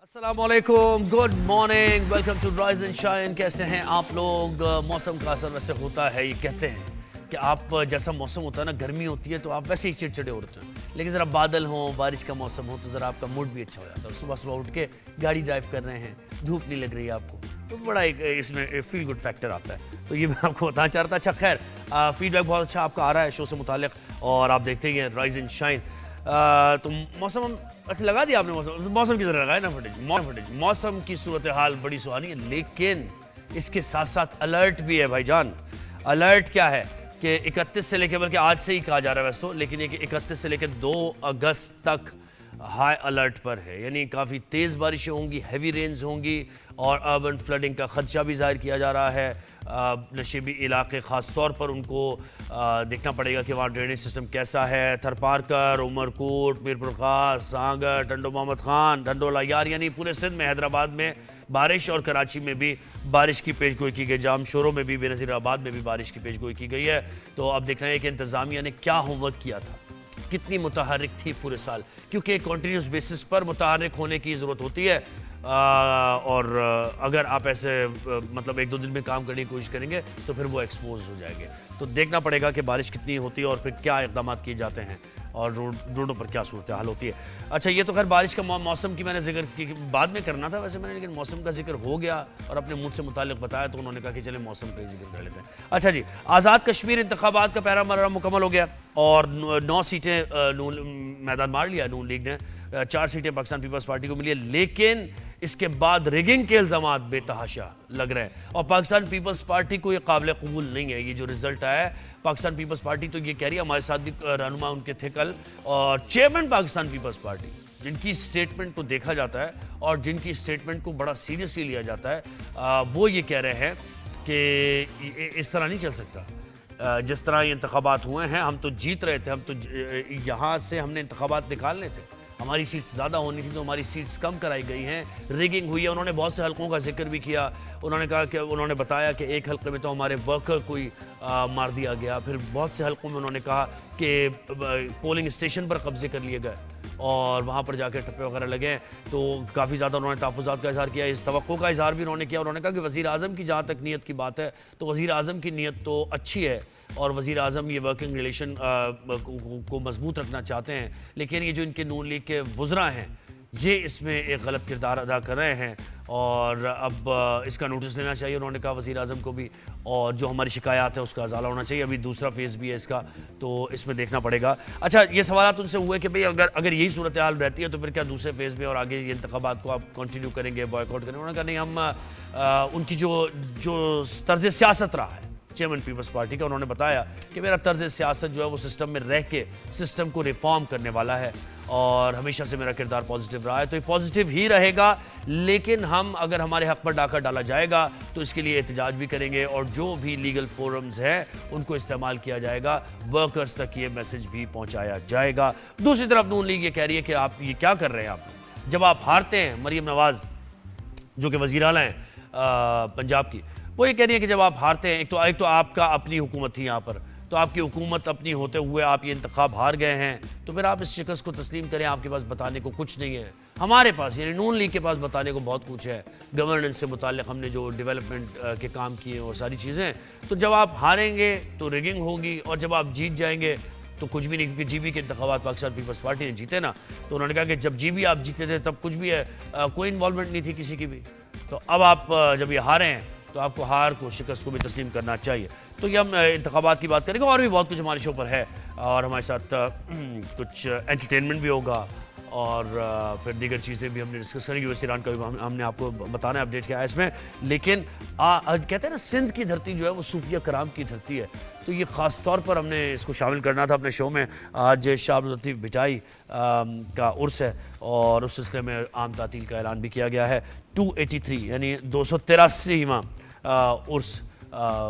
السلام علیکم، good morning, welcome to Rise and Shine. کیسے ہیں آپ لوگ؟ موسم کا اثر ویسے ہوتا ہے، یہ کہتے ہیں کہ آپ جیسا موسم ہوتا ہے نا، گرمی ہوتی ہے تو آپ ویسے ہی چڑچڑے ہوتے ہیں، لیکن ذرا بادل ہوں، بارش کا موسم ہو تو ذرا آپ کا موڈ بھی اچھا ہو جاتا ہے۔ صبح صبح اٹھ کے گاڑی ڈرائیو کر رہے ہیں، دھوپ نہیں لگ رہی ہے آپ کو، تو بڑا ایک اس میں فیل گڈ فیکٹر آتا ہے، تو یہ میں آپ کو بتانا چاہ رہا تھا۔ اچھا خیر، فیڈ بیک بہت اچھا آپ کا آ رہا ہے شو سے متعلق، اور آپ دیکھتے ہی ہیں رائز اینڈ شائن۔ تو موسم اچھا لگا دیا آپ نے، موسم کی ذرا لگایا نا فوٹیج۔ موسم کی صورتحال بڑی سہانی ہے، لیکن اس کے ساتھ ساتھ الرٹ بھی ہے بھائی جان۔ الرٹ کیا ہے کہ 31 سے لے کے، بلکہ آج سے ہی کہا جا رہا ہے ویسے تو، لیکن یہ کہ 31 سے لے کے 2 اگست تک ہائی الرٹ پر ہے، یعنی کافی تیز بارشیں ہوں گی، ہیوی رینز ہوں گی، اور اربن فلڈنگ کا خدشہ بھی ظاہر کیا جا رہا ہے۔ نشیبی علاقے خاص طور پر ان کو دیکھنا پڑے گا کہ وہاں ڈرینیج سسٹم کیسا ہے۔ تھرپارکر، عمرکوٹ، میرپور خاص، سانگر، ٹنڈو محمد خان، ڈھنڈو لایار، یعنی پورے سندھ میں، حیدرآباد میں بارش، اور کراچی میں بھی بارش کی پیش گوئی کی گئی، جام شوروں میں بھی، بے نظیر آباد میں بھی بارش کی پیش گوئی کی گئی ہے۔ تو اب دیکھنا ہے کہ انتظامیہ نے کیا ہوم ورک کیا تھا، کتنی متحرک تھی پورے سال، کیونکہ کنٹینیوس بیسس پر متحرک ہونے کی ضرورت ہوتی ہے، اور اگر آپ ایسے مطلب 1-2 دن میں کام کرنے کی کوشش کریں گے تو پھر وہ ایکسپوز ہو جائیں گے۔ تو دیکھنا پڑے گا کہ بارش کتنی ہوتی ہے اور پھر کیا اقدامات کیے جاتے ہیں، اور روڈوں پر کیا صورتحال ہوتی ہے۔ اچھا، یہ تو خیر بارش کا موسم کی میں نے ذکر کی، بعد میں کرنا تھا ویسے میں نے، لیکن موسم کا ذکر ہو گیا اور اپنے موڈ سے متعلق بتایا تو انہوں نے کہا کہ چلیں موسم کا ہی ذکر کر لیتے ہیں۔ اچھا جی، آزاد کشمیر انتخابات کا پہلا مرحلہ مکمل ہو گیا، اور 9 سیٹیں میدان مار لیا نون لیگ نے، 4 سیٹیں پاکستان پیپلز پارٹی کو ملی ہے، لیکن اس کے بعد ریگنگ کے الزامات بے تحاشا لگ رہے ہیں، اور پاکستان پیپلز پارٹی کو یہ قابل قبول نہیں ہے۔ یہ جو رزلٹ آیا ہے، پاکستان پیپلز پارٹی تو یہ کہہ رہی ہے، ہمارے ساتھ بھی رہنما ان کے تھے کل، اور چیئرمین پاکستان پیپلز پارٹی، جن کی سٹیٹمنٹ کو دیکھا جاتا ہے اور جن کی سٹیٹمنٹ کو بڑا سیریسلی لیا جاتا ہے، وہ یہ کہہ رہے ہیں کہ اس طرح نہیں چل سکتا۔ جس طرح یہ انتخابات ہوئے ہیں، ہم تو جیت رہے تھے، ہم تو یہاں سے ہم نے انتخابات نکالنے تھے، ہماری سیٹس زیادہ ہونی تھی تو ہماری سیٹس کم کرائی گئی ہیں، ریگنگ ہوئی ہے۔ انہوں نے بہت سے حلقوں کا ذکر بھی کیا، انہوں نے کہا کہ انہوں نے بتایا کہ ایک حلقے میں تو ہمارے ورکر کو ہی مار دیا گیا، پھر بہت سے حلقوں میں انہوں نے کہا کہ پولنگ اسٹیشن پر قبضے کر لیے گئے اور وہاں پر جا کے ٹھپے وغیرہ لگے ہیں، تو کافی زیادہ انہوں نے تحفظات کا اظہار کیا، اس توقع کا اظہار بھی انہوں نے کیا۔ انہوں نے کہا کہ وزیر اعظم کی جہاں تک نیت کی بات ہے تو وزیر اعظم کی نیت تو اچھی ہے، اور وزیر اعظم یہ ورکنگ ریلیشن کو مضبوط رکھنا چاہتے ہیں، لیکن یہ جو ان کے نون لیگ کے وزراء ہیں، یہ اس میں ایک غلط کردار ادا کر رہے ہیں، اور اب اس کا نوٹس لینا چاہیے، انہوں نے کہا وزیر اعظم کو بھی، اور جو ہماری شکایات ہیں اس کا ازالہ ہونا چاہیے۔ ابھی دوسرا فیز بھی ہے اس کا، تو اس میں دیکھنا پڑے گا۔ اچھا، یہ سوالات ان سے ہوئے کہ بھئی اگر یہی صورتحال رہتی ہے تو پھر کیا دوسرے فیز میں اور آگے یہ انتخابات کو آپ کنٹینیو کریں گے، بوائے کاٹ کریں گے؟ انہوں نے کہا نہیں، ہم ان کی جو طرز سیاست رہا ہے چیئرمین پیپلز پارٹی کا، انہوں نے بتایا کہ میرا طرز سیاست جو ہے وہ سسٹم میں رہ کے سسٹم کو ریفارم کرنے والا ہے، اور ہمیشہ سے میرا کردار پازیٹیو رہا ہے، تو یہ پازیٹیو ہی رہے گا، لیکن ہم اگر ہمارے حق پر ڈاکہ ڈالا جائے گا تو اس کے لیے احتجاج بھی کریں گے، اور جو بھی لیگل فورمز ہیں ان کو استعمال کیا جائے گا، ورکرز تک یہ میسج بھی پہنچایا جائے گا۔ دوسری طرف نون لیگ یہ کہہ رہی ہے کہ آپ یہ کیا کر رہے ہیں، آپ جب آپ ہارتے ہیں، مریم نواز جو کہ وزیر اعلیٰ ہیں پنجاب کی، وہ یہ کہہ رہی ہے کہ جب آپ ہارتے ہیں، ایک تو آپ کا اپنی حکومت تھی یہاں پر، تو آپ کی حکومت اپنی ہوتے ہوئے آپ یہ انتخاب ہار گئے ہیں، تو پھر آپ اس شکست کو تسلیم کریں، آپ کے پاس بتانے کو کچھ نہیں ہے، ہمارے پاس یعنی نون لیگ کے پاس بتانے کو بہت کچھ ہے، گورننس سے متعلق ہم نے جو ڈیولپمنٹ کے کام کیے ہیں اور ساری چیزیں، تو جب آپ ہاریں گے تو ریگنگ ہوگی، اور جب آپ جیت جائیں گے تو کچھ بھی نہیں، کیونکہ جی بی کے انتخابات پاکستان پیپلز پارٹی نے جیتے نا، تو انہوں نے کہا کہ جب جی بی آپ جیتے تھے تب کچھ بھی ہے، کوئی انوالومنٹ نہیں تھی کسی کی بھی، تو اب آپ جب یہ ہارے ہیں تو آپ کو ہار کو، شکست کو بھی تسلیم کرنا چاہیے۔ تو یہ ہم انتخابات کی بات کریں گے، اور بھی بہت کچھ ہمارے شو پر ہے، اور ہمارے ساتھ کچھ انٹرٹینمنٹ بھی ہوگا، اور پھر دیگر چیزیں بھی ہم نے ڈسکس کریں گے۔ یوس ایران کا بھی ہم نے آپ کو بتانا ہے اپڈیٹ کیا ہے اس میں، لیکن کہتے ہیں نا سندھ کی دھرتی جو ہے وہ صوفیہ کرام کی دھرتی ہے، تو یہ خاص طور پر ہم نے اس کو شامل کرنا تھا اپنے شو میں۔ آج شاہ عبداللطیف بھٹائی کا عرس ہے، اور اس سلسلے میں عام تعطیل کا اعلان بھی کیا گیا ہے، 283 یعنی 283واں عرس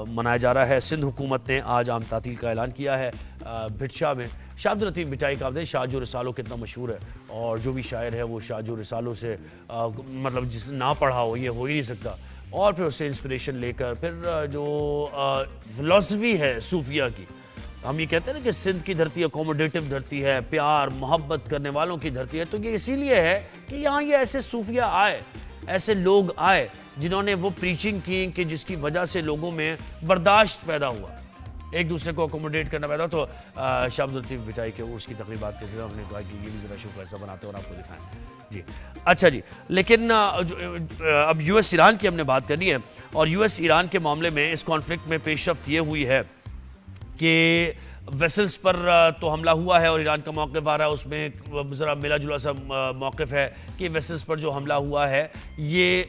منایا جا رہا ہے۔ سندھ حکومت نے آج عام تعطیل کا اعلان کیا ہے بھٹ شاہ میں۔ شاہ عبداللطیف بھٹائی کا آپ شاہ جو رسالوں کتنا مشہور ہے، اور جو بھی شاعر ہے وہ شاہ جو رسالوں سے مطلب جس نے نہ پڑھا ہو یہ ہو ہی نہیں سکتا، اور پھر اس سے انسپریشن لے کر پھر جو فلسفی ہے صوفیہ کی، ہم یہ کہتے ہیں نا کہ سندھ کی دھرتی اکوموڈیٹو دھرتی ہے, پیار محبت کرنے والوں کی دھرتی ہے, تو یہ اسی لیے ہے کہ یہاں یہ ایسے صوفیہ آئے, ایسے لوگ آئے جنہوں نے وہ پریچنگ کی کہ جس کی وجہ سے لوگوں میں برداشت پیدا ہوا, ایک دوسرے کو اکوموڈیٹ کرنا پیدا. تو شاہ عبد اللطیف بھٹائی کے عرس کی تقریبات کے ذریعے ہم نے کہا کہ یہ بھی ذرا شو کیسا بناتے ہیں اور آپ کو دکھائیں. جی اچھا جی, لیکن اب یو ایس ایران کی ہم نے بات کرنی ہے, اور یو ایس ایران کے معاملے میں اس کانفلکٹ میں پیش رفت یہ ہوئی ہے کہ ویسلز پر تو حملہ ہوا ہے اور ایران کا موقف آ رہا ہے, اس میں ذرا ملا جلا سا موقف ہے کہ ویسلز پر جو حملہ ہوا ہے یہ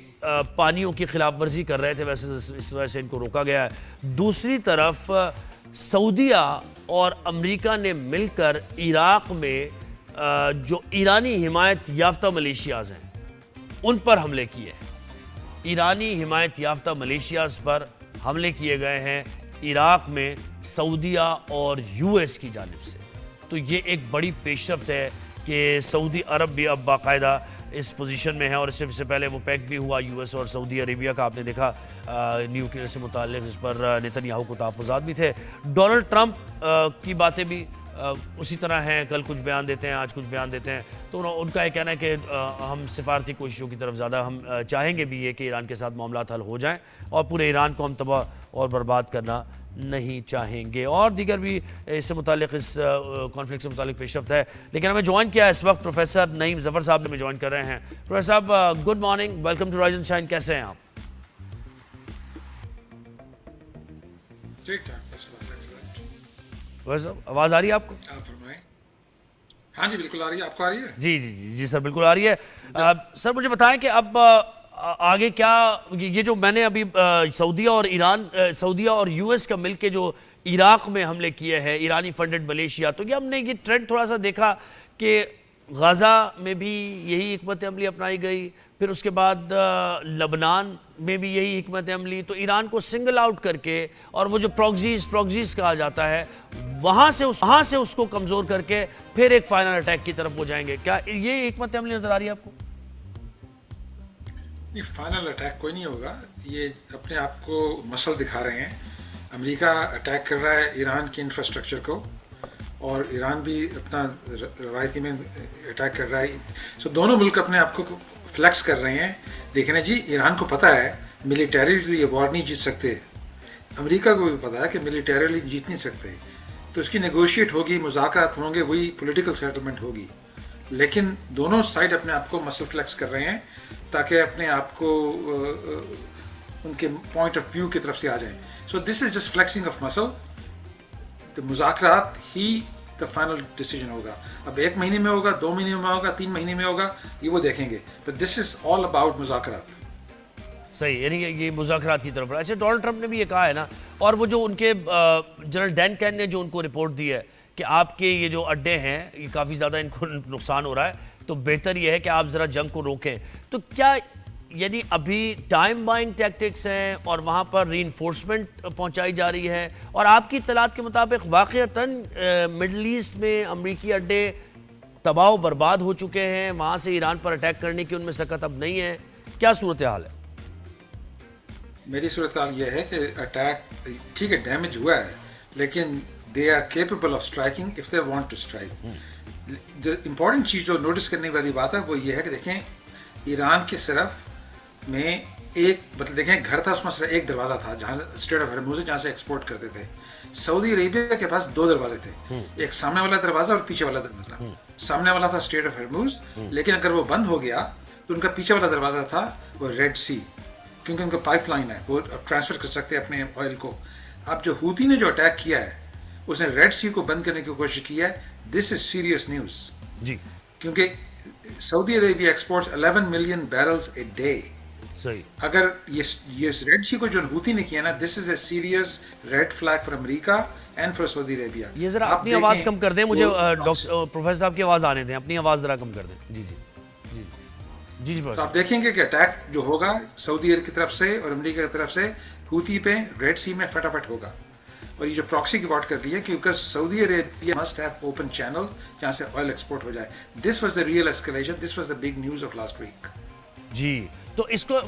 پانیوں کی خلاف ورزی کر رہے تھے ویسلز, اس وجہ سے ان کو روکا گیا ہے. دوسری طرف سعودیہ اور امریکہ نے مل کر عراق میں جو ایرانی حمایت یافتہ ملیشیاز ہیں ان پر حملے کیے ہیں. ایرانی حمایت یافتہ ملیشیاز پر حملے کیے گئے ہیں عراق میں سعودیہ اور یو ایس کی جانب سے. تو یہ ایک بڑی پیش رفت ہے کہ سعودی عرب بھی اب باقاعدہ اس پوزیشن میں ہے, اور اس سے پہلے وہ پیک بھی ہوا یو ایس اور سعودی عربیہ کا, آپ نے دیکھا نیوکلیئر سے متعلق اس پر نیتن یاہو کو تحفظات بھی تھے. ڈونلڈ ٹرمپ کی باتیں بھی اسی طرح ہیں, کل کچھ بیان دیتے ہیں آج کچھ بیان دیتے ہیں, تو ان کا یہ کہنا ہے کہ ہم سفارتی کوششوں کی طرف زیادہ ہم چاہیں گے بھی یہ کہ ایران کے ساتھ معاملات حل ہو جائیں, اور پورے ایران کو ہم تباہ اور برباد کرنا نہیں چاہیں گے. اور دیگر بھی اس سے متعلق اس کانفلکٹ سے متعلق پیش رفت ہے. لیکن ہمیں جوائن کیا ہے اس وقت پروفیسر نعیم ظفر صاحب نے ہمیں جوائن کر رہے ہیں. پروفیسر صاحب good morning, welcome to Rise and Shine, کیسے ہیں آپ؟ ٹھیک ٹھاک. پروفیسر صاحب آواز آ رہی ہے آپ کو؟ آپ فرمائیں. ہاں جی بالکل آ رہی ہے. آپ کو آ رہی ہے؟ جی جی جی جی سر بالکل آ رہی ہے. سر مجھے بتائیں کہ اب آگے کیا, یہ جو میں نے ابھی سعودیہ اور یو ایس کا مل کے جو عراق میں حملے کیے ہیں ایرانی فنڈڈ ملیشیا, تو یہ ہم نے یہ ٹرینڈ تھوڑا سا دیکھا کہ غزہ میں بھی یہی حکمت عملی اپنائی گئی, پھر اس کے بعد لبنان میں بھی یہی حکمت عملی, تو ایران کو سنگل آؤٹ کر کے اور وہ جو پروگزیز کہا جاتا ہے وہاں سے اس کو کمزور کر کے پھر ایک فائنل اٹیک کی طرف وہ جائیں گے. کیا یہ حکمت عملی نظر آ رہی ہے آپ کو؟ یہ فائنل اٹیک کوئی نہیں ہوگا, یہ اپنے آپ کو مسل دکھا رہے ہیں. امریکہ اٹیک کر رہا ہے ایران کے انفراسٹرکچر کو, اور ایران بھی اپنا روایتی میں اٹیک کر رہا ہے. سو دونوں ملک اپنے آپ کو فلیکس کر رہے ہیں. دیکھیں جی, ایران کو پتہ ہے ملیٹریلی یہ وار نہیں جیت سکتے, امریکہ کو بھی پتہ ہے کہ ملیٹریلی جیت نہیں سکتے, تو اس کی نیگوشیٹ ہوگی, مذاکرات ہوں گے, وہی پولیٹیکل سیٹلمنٹ ہوگی. لیکن دونوں سائڈ اپنے آپ کو مسل فلیکس کر رہے ہیں تاکہ اپنے آپ کو ان کے پوائنٹ آف ویو کی طرف سے آ جائیں. سو this is just فلیکسنگ of muscle. تو مذاکرات ہی دا فائنل ڈیسیجن ہوگا. اب 1 مہینے میں ہوگا, 2 مہینے میں ہوگا, 3 مہینے میں ہوگا, یہ وہ دیکھیں گے. But this is all about مذاکرات. صحیح, یعنی یہ مذاکرات کی طرف. اچھا, ڈونلڈ ٹرمپ نے بھی یہ کہا ہے نا, اور وہ جو ان کے جنرل ڈین کین نے جو ان کو رپورٹ دی ہے کہ آپ کے یہ جو اڈے ہیں یہ کافی زیادہ ان کو نقصان ہو رہا ہے, تو بہتر یہ ہے کہ آپ ذرا جنگ کو روکیں. تو کیا یعنی ابھی ٹائم بائنگ ٹیکٹکس ہیں اور وہاں پر ری انفورسمنٹ پہنچائی جا رہی ہے, اور آپ کی اطلاعات کے مطابق واقعتاً مڈل ایسٹ میں امریکی اڈے تباہ و برباد ہو چکے ہیں, وہاں سے ایران پر اٹیک کرنے کی ان میں سکت اب نہیں ہے, کیا صورتحال ہے؟ میری صورتحال یہ ہے کہ اٹیک ٹھیک ہے, ڈیمیج ہوا ہے, لیکن they are capable of striking if they want to strike. جو امپورٹنٹ چیز جو نوٹس کرنے والی بات ہے وہ یہ ہے کہ دیکھیں ایران کے صرف میں ایک مطلب دیکھیں گھر تھا, اس میں صرف ایک دروازہ تھا جہاں سے اسٹریٹ آف ہرموز جہاں سے ایکسپورٹ کرتے تھے. سعودی عربیہ کے پاس 2 دروازے تھے, ایک سامنے والا دروازہ اور پیچھے والا دروازہ. سامنے والا تھا اسٹریٹ آف ہرموز, لیکن اگر وہ بند ہو گیا تو ان کا پیچھے والا دروازہ تھا وہ ریڈ سی, کیونکہ ان کا پائپ لائن ہے, وہ ٹرانسفر کر سکتے ہیں اپنے آئل کو. اب جو ہوتی نے جو اٹیک کیا ہے اس نے ریڈ سی کو بند کرنے کی کوشش کی ہے. دس از سیریس نیوز جی, کیونکہ Saudi Arabia exports 11 million barrels a day. صحیح, اگر یہ ریڈ سی کو جو ہوتی نے کیا نا, this is a serious red flag for America and for Saudi Arabia. یہ ذرا اپنی آواز کم کر دیں, مجھے پروفیسر صاحب کی آواز آنے دیں, اپنی آواز ذرا کم کر دیں. جی جی جی جی جی تو آپ دیکھیں گے کہ اٹیک جو ہوگا سعودی عرب کی طرف سے اور امریکہ کی طرف سے ہوتی پہ ریڈ سی میں فٹافٹ ہوگا. اور یہ جو پراکسی کی بات کر رہی ہے کیونکہ Saudi Arabia must have open channel جہاں سے آئل ایکسپورٹ ہو جائے. This was the real escalation, this was the big news of last week. جی, تو اس کو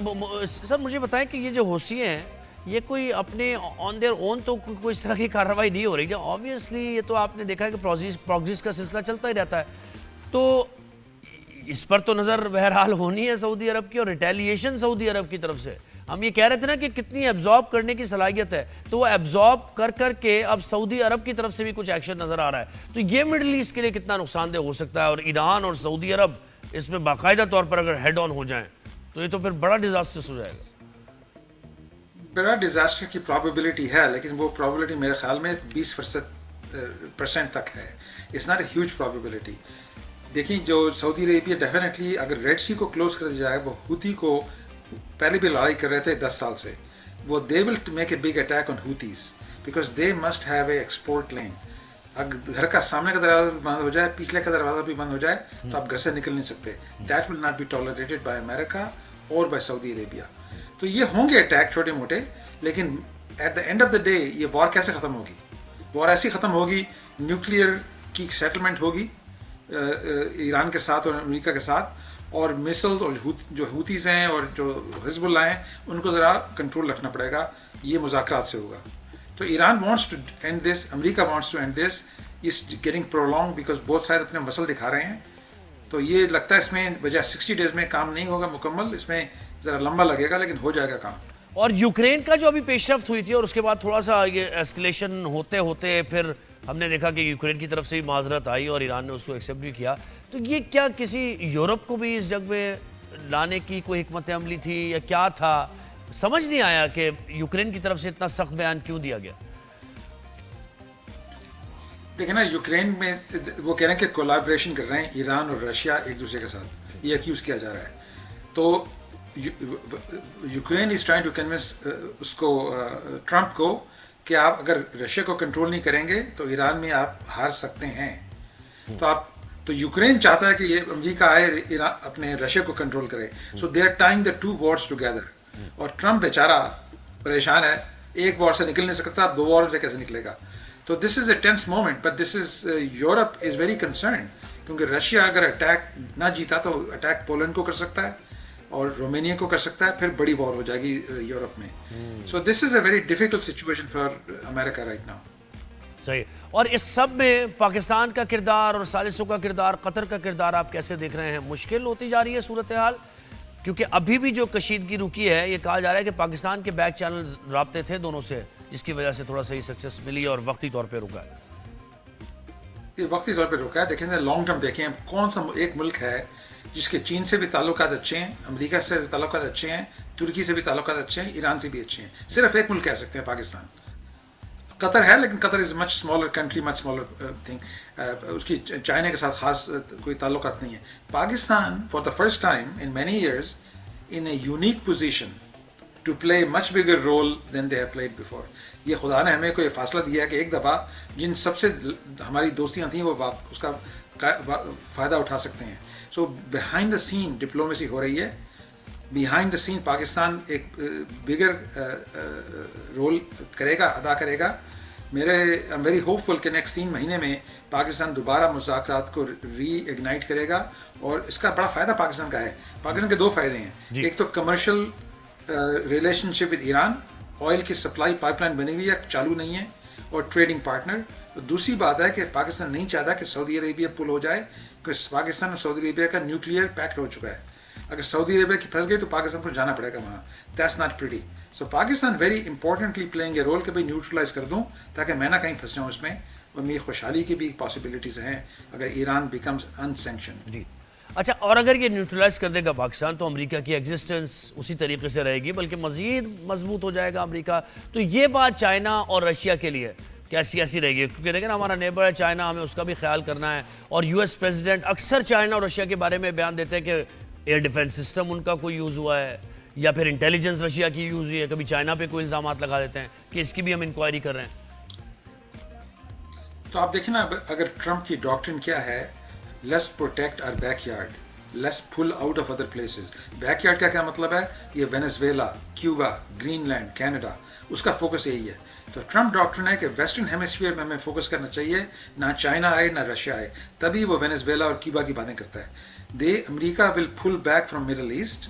سر مجھے بتائیں کہ یہ جو حوثی ہیں یہ کوئی اپنے آن دیئر اون تو کوئی اس طرح کی کارروائی نہیں ہو رہی ہے آبویسلی. یہ تو آپ نے دیکھا ہے کہ پروگریس کا سلسلہ چلتا ہی رہتا ہے. تو اس پر تو نظر بہرحال ہونی ہے سعودی عرب کی, اور ریٹیلیشن سعودی عرب کی طرف سے. ہم یہ کہہ رہے تھے نا کہ کتنی ایبزارب کرنے کی صلاحیت ہے, تو وہ ایبزارب کر کے اب سعودی عرب کی طرف سے بھی کچھ ایکشن نظر آ رہا ہے. تو یہ مڈل ایسٹ کے لیے کتنا نقصان دہ ہو سکتا ہے, اور ایران اور سعودی عرب اس میں باقاعدہ طور پر اگر ہیڈ آن ہو جائیں تو یہ تو پھر بڑا ڈیزاسٹرس ہو جائے گا. بڑا ڈیزاسٹر کی پرابیبلٹی ہے, لیکن وہ پرابیبلٹی میرے خیال میں 20% تک ہے. It's not a huge probability. دیکھیں جو سعودی عربیہ ڈیفینیٹلی اگر ریڈ سی کو کلوز کر دیا جائے, وہ ہوتی کو پہلے بھی لڑائی کر رہے تھے 10 سال سے, وہ they will make a big attack on Houthis because they must have a export lane. اگر گھر کا سامنے کا دروازہ بھی بند ہو جائے, پیچھلے کا دروازہ بھی بند ہو جائے, تو آپ گھر سے نکل نہیں سکتے. That will not be tolerated by America اور بائی سعودی عربیہ. تو یہ ہوں گے اٹیک چھوٹے موٹے, لیکن at the end of the day یہ وار کیسے ختم ہوگی؟ وار ایسی ختم ہوگی, نیوکلیئر کی سیٹلمنٹ ہوگی ایران کے ساتھ اور امریکہ کے ساتھ, اور مسلز اور جو ہوتیز ہیں اور جو حزب اللہ ہیں ان کو ذرا کنٹرول رکھنا پڑے گا. یہ مذاکرات سے ہوگا. تو ایران وانٹس ٹو اینڈ دس, امریکہ wants to end this. Is getting prolonging because بہت سائڈ اپنے مسل دکھا رہے ہیں. تو یہ لگتا ہے اس میں بجائے 60 days میں کام نہیں ہوگا مکمل, اس میں ذرا لمبا لگے گا, لیکن ہو جائے گا کام. اور یوکرین کا جو ابھی پیش رفت ہوئی تھی اور اس کے بعد تھوڑا سا یہ ایسکلیشن ہوتے ہوتے پھر ہم نے دیکھا کہ یوکرین کی طرف سے بھی معذرت آئی اور ایران نے اس کو ایکسیپٹ بھی کیا. تو یہ کیا کسی یورپ کو بھی اس جنگ میں لانے کی کوئی حکمت عملی تھی یا کیا تھا؟ سمجھ نہیں آیا کہ یوکرین کی طرف سے اتنا سخت بیان کیوں دیا گیا. دیکھیں نا, یوکرین میں وہ کہہ رہے ہیں کہ کولیبریشن کر رہے ہیں ایران اور رشیا ایک دوسرے کے ساتھ, یہ ایکیوز کیا جا رہا ہے. تو Ukraine is trying to convince اس کو ٹرمپ کو کہ آپ اگر رشیا کو کنٹرول نہیں کریں گے تو ایران میں آپ ہار سکتے ہیں. تو یوکرین چاہتا ہے کہ یہ امریکہ آئے ایران اپنے رشیا کو کنٹرول کرے. So they are tying the two wars together. اور ٹرمپ بیچارہ پریشان ہے, ایک وار سے نکل نہیں سکتا, 2 وار سے کیسے نکلے گا. تو this is a tense moment, but this is Europe is very concerned, کیونکہ رشیا اگر اٹیک نہ جیتا تو اٹیک پولینڈ کو کر سکتا ہے اور رومینیا کو کر سکتا ہے, پھر بڑی وار ہو جائے گی یورپ میں. So this is a very difficult situation for America right now. صحیح. اور اس سب میں پاکستان کا کردار اور ثالثوں کا کردار, قطر کا کردار آپ کیسے دیکھ رہے ہیں؟ مشکل ہوتی جا رہی ہے صورتحال, کیونکہ ابھی بھی جو کشیدگی رکی ہے, یہ کہا جا رہا ہے کہ پاکستان کے بیک چینل رابطے تھے دونوں سے, جس کی وجہ سے تھوڑا سا ہی سکسیس ملی اور وقتی طور پہ رکا ہے. یہ وقتی طور پہ رکا ہے. دیکھیں لانگ ٹرم دیکھیں, کون سا ایک ملک ہے جس کے چین سے بھی تعلقات اچھے ہیں, امریکہ سے بھی تعلقات اچھے ہیں, ترکی سے بھی تعلقات اچھے ہیں, ایران سے بھی اچھے ہیں. صرف ایک ملک کہہ سکتے ہیں, پاکستان. قطر ہے, لیکن Qatar is much smaller country, much smaller thing. اس کی چائنا کے ساتھ خاص کوئی تعلقات نہیں ہے. Pakistan for the first time in many years in a unique position to play much bigger role than they have played before. یہ خدا نے ہمیں کوئی فاصلہ دیا کہ ایک دفعہ جن سب سے ہماری دوستیاں تھیں وہ اس کا فائدہ اٹھا سکتے ہیں. سو بیہائنڈ دا سین ڈپلومیسی ہو رہی ہے. بیہائنڈ دا سین پاکستان ایک بگر رول کرے گا, ادا کرے گا. ایم ویری ہوپ فل کہ نیکسٹ 3 مہینے میں پاکستان دوبارہ مذاکرات کو ری ایگنائٹ کرے گا, اور اس کا بڑا فائدہ پاکستان کا ہے. پاکستان کے 2 فائدے ہیں. ایک تو commercial relation ship with Iran, oil کی سپلائی پائپ لائن بنی ہوئی ہے, چالو نہیں ہے, اور ٹریڈنگ پارٹنر. دوسری بات ہے کہ پاکستان نہیں چاہتا کہ سعودی عربیہ پل ہو جائے, کیونکہ پاکستان اور سعودی عربیہ کا نیوکلیئر پیکٹ ہو چکا ہے. اگر سعودی عربیہ کی پھنس گئی تو پاکستان کو جانا پڑے گا وہاں. That's not pretty. So Pakistan very importantly playing a role کہ بھائی نیوٹرلائز کر دوں تاکہ میں نہ کہیں پھنس جاؤں اس میں, اور میری خوشحالی کی بھی پاسبلٹیز ہیں اگر ایران بیکمز انسینکشنڈ. جی اچھا, اور اگر یہ نیوٹرلائز کر دے گا پاکستان تو امریکہ کی ایگزسٹنس اسی طریقے سے رہے گی, بلکہ مزید مضبوط ہو جائے گا امریکہ. تو یہ بات چائنا اور رشیا کے لیے کیسی رہے گی؟ کیونکہ دیکھیں نا, ہمارا نیبر ہے چائنا, ہمیں اس کا بھی خیال کرنا ہے. اور یو ایس پریزیڈنٹ اکثر چائنا اور رشیا کے بارے میں بیان دیتے ہیں کہ ایئر ڈیفنس سسٹم ان کا کوئی یوز ہوا ہے, یا پھر انٹیلیجنس رشیا کی یوز ہوئی ہے. کبھی چائنا پہ کوئی الزامات لگا دیتے ہیں کہ اس کی بھی ہم انکوائری کر رہے ہیں. تو آپ دیکھیں نا, اگر ٹرمپ کی ڈاکٹرن کیا ہے, let's protect our backyard, let's pull out of other places. Backyard کا کیا مطلب ہے؟ یہ Venezuela, Cuba, Greenland, Canada, اس کا فوکس یہی ہے. تو ٹرمپ ڈاکٹرن ہے کہ ویسٹرن ہیمیسفیئر میں ہمیں فوکس کرنا چاہیے, نہ چائنا آئے نہ رشیا آئے. تبھی وہ وینیزویلا اور کیوبا کی باتیں کرتا ہے. امریکہ ول پل بیک فرام مڈل ایسٹ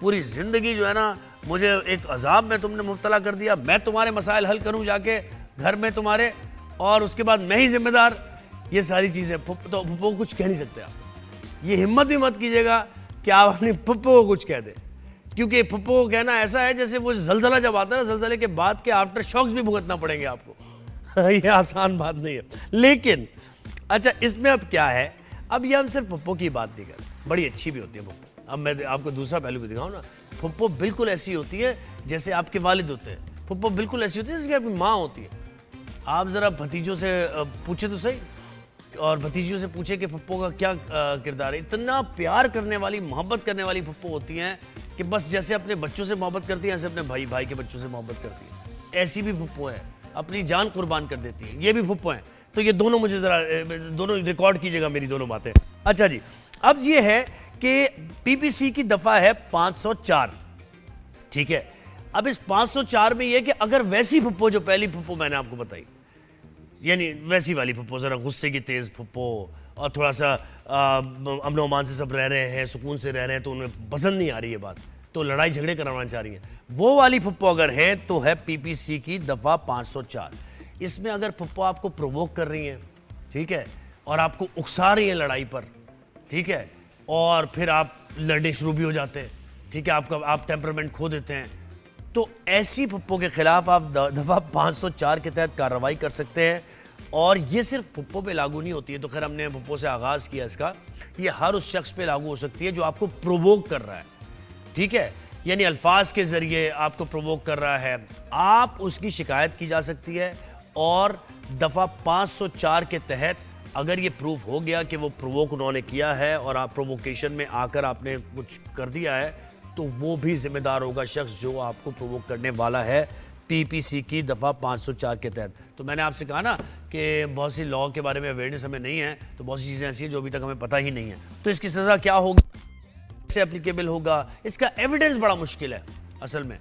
پوری زندگی جو ہے نا مجھے ایک عذاب میں تم نے مبتلا کر دیا, میں تمہارے مسائل حل کروں جا کے گھر میں تمہارے, اور اس کے بعد میں ہی ذمہ دار, یہ ساری چیزیں. تو پھپھو کو کچھ کہہ نہیں سکتے آپ. یہ ہمت بھی مت کیجیے گا کہ آپ اپنی پھپھو کو کچھ کہہ دیں, کیونکہ پھپھو کو کہنا ایسا ہے جیسے وہ زلزلہ جب آتا ہے نا, زلزلے کے بعد کے آفٹر شاکس بھی بھگتنا پڑیں گے آپ کو. یہ آسان بات نہیں ہے. لیکن اچھا اس میں اب کیا ہے, اب یہ ہم صرف پھپھو کی بات نہیں کر رہے, بڑی اچھی بھی ہوتی ہے پھپھو. اب میں آپ کو دوسرا پہلو بھی دکھاؤں نا, پھپھو بالکل ایسی ہوتی ہے جیسے آپ کے والد ہوتے ہیں. پھپھو بالکل ایسی ہوتی ہے جیسے کہ آپ کی ماں ہوتی ہے. آپ ذرا بھتیجوں سے پوچھیں تو صحیح, اور بھتیجیوں سے پوچھیں کہ پھپھو کا کیا کردار ہے. اتنا پیار کرنے والی, محبت کرنے والی پھپھو ہوتی ہیں کہ بس جیسے اپنے بچوں سے محبت کرتی ہیں ایسے اپنے بھائی کے بچوں سے محبت کرتی ہیں. ایسی بھی پھپھو ہیں, اپنی جان قربان کر دیتی ہیں. یہ بھی پھپھو ہیں. تو یہ دونوں مجھے ذرا دونوں ریکارڈ کیجیے گا میری دونوں باتیں. اچھا جی, اب یہ ہے کہ پی پی سی کی دفعہ ہے 504. ٹھیک ہے, اب اس 504 میں یہ کہ اگر ویسی پھپھو جو پہلی پھپھو میں نے آپ کو بتائی, یعنی ویسی والی پھپھو, ذرا غصے کی تیز پھپھو, اور تھوڑا سا امن و امان سے سب رہ رہے ہیں, سکون سے رہ رہے ہیں, تو انہیں پسند نہیں آ رہی ہے بات, تو لڑائی جھگڑے کروانا چاہ رہی ہیں, وہ والی پھپھو اگر ہے تو ہے پی پی سی کی دفعہ 504. اس میں اگر پھپھو آپ کو پرووک کر رہی ہیں, ٹھیک ہے, اور آپ کو اکسا رہی ہیں لڑائی پر, ٹھیک ہے, اور پھر آپ لڑنے شروع بھی ہو جاتے ہیں, ٹھیک ہے, آپ ٹیمپرمنٹ کھو دیتے ہیں, تو ایسی پھپھو کے خلاف آپ دفعہ 504 کے تحت کارروائی کر سکتے ہیں. اور یہ صرف پھپھو پہ لاگو نہیں ہوتی ہے, تو خیر ہم نے پھپھو سے آغاز کیا اس کا, یہ ہر اس شخص پہ لاگو ہو سکتی ہے جو آپ کو پرووک کر رہا ہے. ٹھیک ہے, یعنی الفاظ کے ذریعے آپ کو پرووک کر رہا ہے, آپ اس کی شکایت کی جا سکتی ہے. اور دفعہ 504 کے تحت اگر یہ پروف ہو گیا کہ وہ پرووک انہوں نے کیا ہے اور آپ پرووکیشن میں آ کر آپ نے کچھ کر دیا ہے, تو وہ بھی ذمہ دار ہوگا شخص جو آپ کو پرووک کرنے والا ہے پی پی سی کی دفعہ 504 کے تحت. تو میں نے آپ سے کہا نا کہ بہت سی لاء کے بارے میں اویئرنیس ہمیں نہیں ہے, تو بہت سی چیزیں ایسی ہیں جو ابھی تک ہمیں پتہ ہی نہیں ہے. تو اس کی سزا کیا ہوگی, سے اپلیکیبل ہوگا, اس کا ایویڈنس بڑا مشکل ہے اصل میں,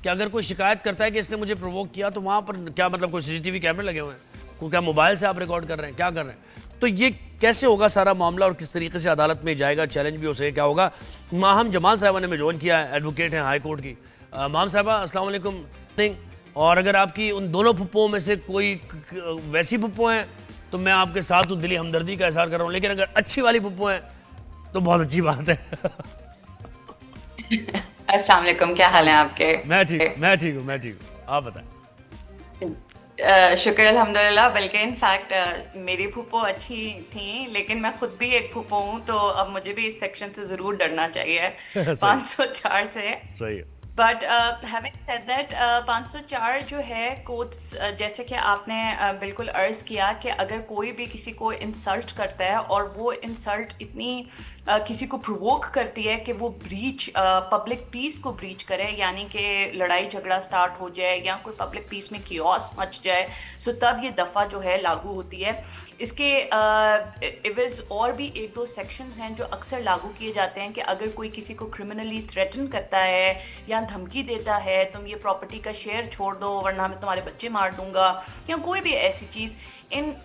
کہ اگر کوئی شکایت کرتا ہے کہ اس نے مجھے پرووک کیا, تو وہاں پر کیا مطلب کوئی سی سی ٹی وی کیمرے لگے ہوئے ہیں, کوئی کیا موبائل سے آپ ریکارڈ کر رہے ہیں, کیا کر رہے ہیں, تو یہ کیسے ہوگا سارا معاملہ, اور کس طریقے سے عدالت میں جائے گا, چیلنج بھی ہو سکے, کیا ہوگا. ماہم جمال صاحبہ نے میں جوائن کیا ہے, ایڈوکیٹ ہیں ہائی کورٹ کی. ماہم صاحبہ السلام علیکم. اور اگر آپ کی ان دونوں پھپھوؤں میں سے کوئی ویسی پھپھو ہیں تو میں آپ کے ساتھ ہوں, دلی ہمدردی کا اظہار کر رہا ہوں, لیکن اگر اچھی والی پھپھو ہیں تو بہت اچھی بات ہے. السلام علیکم, کیا حال ہیں آپ کے؟ میں ٹھیک ہوں, آپ بتائیں. شکر الحمدللہ. بلکہ انفیکٹ میری پھپھو اچھی تھیں, لیکن میں خود بھی ایک پھپھو ہوں, تو اب مجھے بھی اس سیکشن سے ضرور ڈرنا چاہیے 504 سے. صحیح ہے. بٹ ہیونگ سیڈ دیٹ 504 جو ہے کوڈس, جیسے کہ آپ نے بالکل عرض کیا کہ اگر کوئی بھی کسی کو انسلٹ کرتا ہے اور وہ انسلٹ اتنی کسی کو پرووک کرتی ہے کہ وہ بریچ, پبلک پیس کو بریچ کرے, یعنی کہ لڑائی جھگڑا سٹارٹ ہو جائے یا کوئی پبلک پیس میں کیوس مچ جائے, سو تب یہ دفعہ جو ہے لاگو ہوتی ہے. اس کے عوض اور بھی ایک دو سیکشنز ہیں جو اکثر لاگو کیے جاتے ہیں, کہ اگر کوئی کسی کو کرمنلی تھریٹن کرتا ہے یا دھمکی دیتا ہے, تم یہ پراپرٹی کا شیئر چھوڑ دو ورنہ میں تمہارے بچے مار دوں گا, یا کوئی بھی ایسی چیز,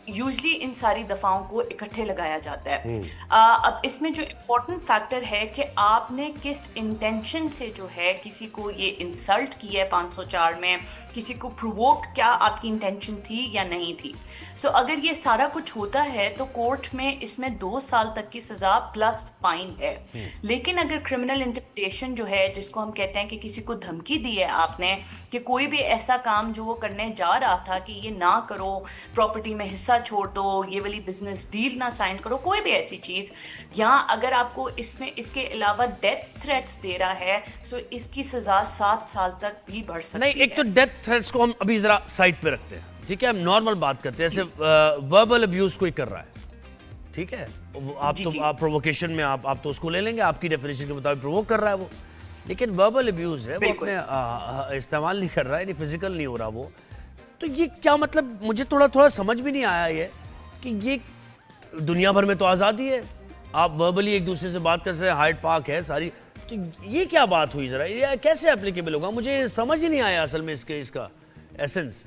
یوزلی ان ساری دفعوں کو اکٹھے لگایا جاتا ہے. اب اس میں جو امپورٹنٹ فیکٹر ہے کہ آپ نے کس انٹینشن سے جو ہے کسی کو یہ انسلٹ کی ہے 504 میں, کسی کو پرووک کیا آپ کی انٹینشن تھی یا نہیں تھی. سو اگر یہ سارا کچھ ہوتا ہے تو کورٹ میں اس میں 2 سال تک کی سزا پلس فائن ہے. لیکن اگر کرمنل انٹیمیڈیشن جو ہے, جس کو ہم کہتے ہیں کہ کسی کو دھمکی دی ہے آپ نے کہ کوئی بھی ایسا کام جو وہ کرنے جا رہا تھا کہ یہ نہ کرو, پراپرٹی میں حصہ چھوڑ دو, یہ والی بزنس ڈیل نہ سائن کرو, کوئی بھی ایسی چیز, یا اگر آپ کو اس میں اس کے علاوہ ڈیتھ تھریٹس دے رہا ہے, سو اس کی سزا 7 سال تک بھی بڑھ سکتی ہے. نہیں, ایک تو ڈیتھ تھریٹس کو ہم ابھی ذرا سائٹ پہ رکھتے ہیں, ٹھیک ہے, ہم نارمل بات کرتے ہیں. جیسے وربل ابیوز کوئی کر رہا ہے, ٹھیک ہے, آپ تو آپ پرووکیشن میں آپ تو اس کو لے لیں گے, آپ کی ڈیفینیشن کے مطابق پرووک کر رہا ہے وہ, لیکن وربل ابیوز ہے, وہ اپنے استعمال نہیں کر رہا ہے, یعنی فزیکل نہیں ہو رہا وہ. تو یہ کیا مطلب, مجھے تھوڑا سمجھ بھی نہیں آیا یہ کہ یہ دنیا بھر میں تو آزادی ہے, آپ وربلی ایک دوسرے سے بات کر سکتے ہیں, ہائیڈ پارک ہے ساری, تو یہ کیا بات ہوئی, ذرا یہ کیسے اپلیکیبل ہوگا, مجھے سمجھ ہی نہیں آیا اصل میں اس کا essence.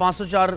504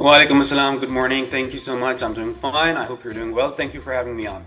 Walaikum assalam, good morning, thank you so much, I'm doing fine, I hope you're doing well, thank you for having me on.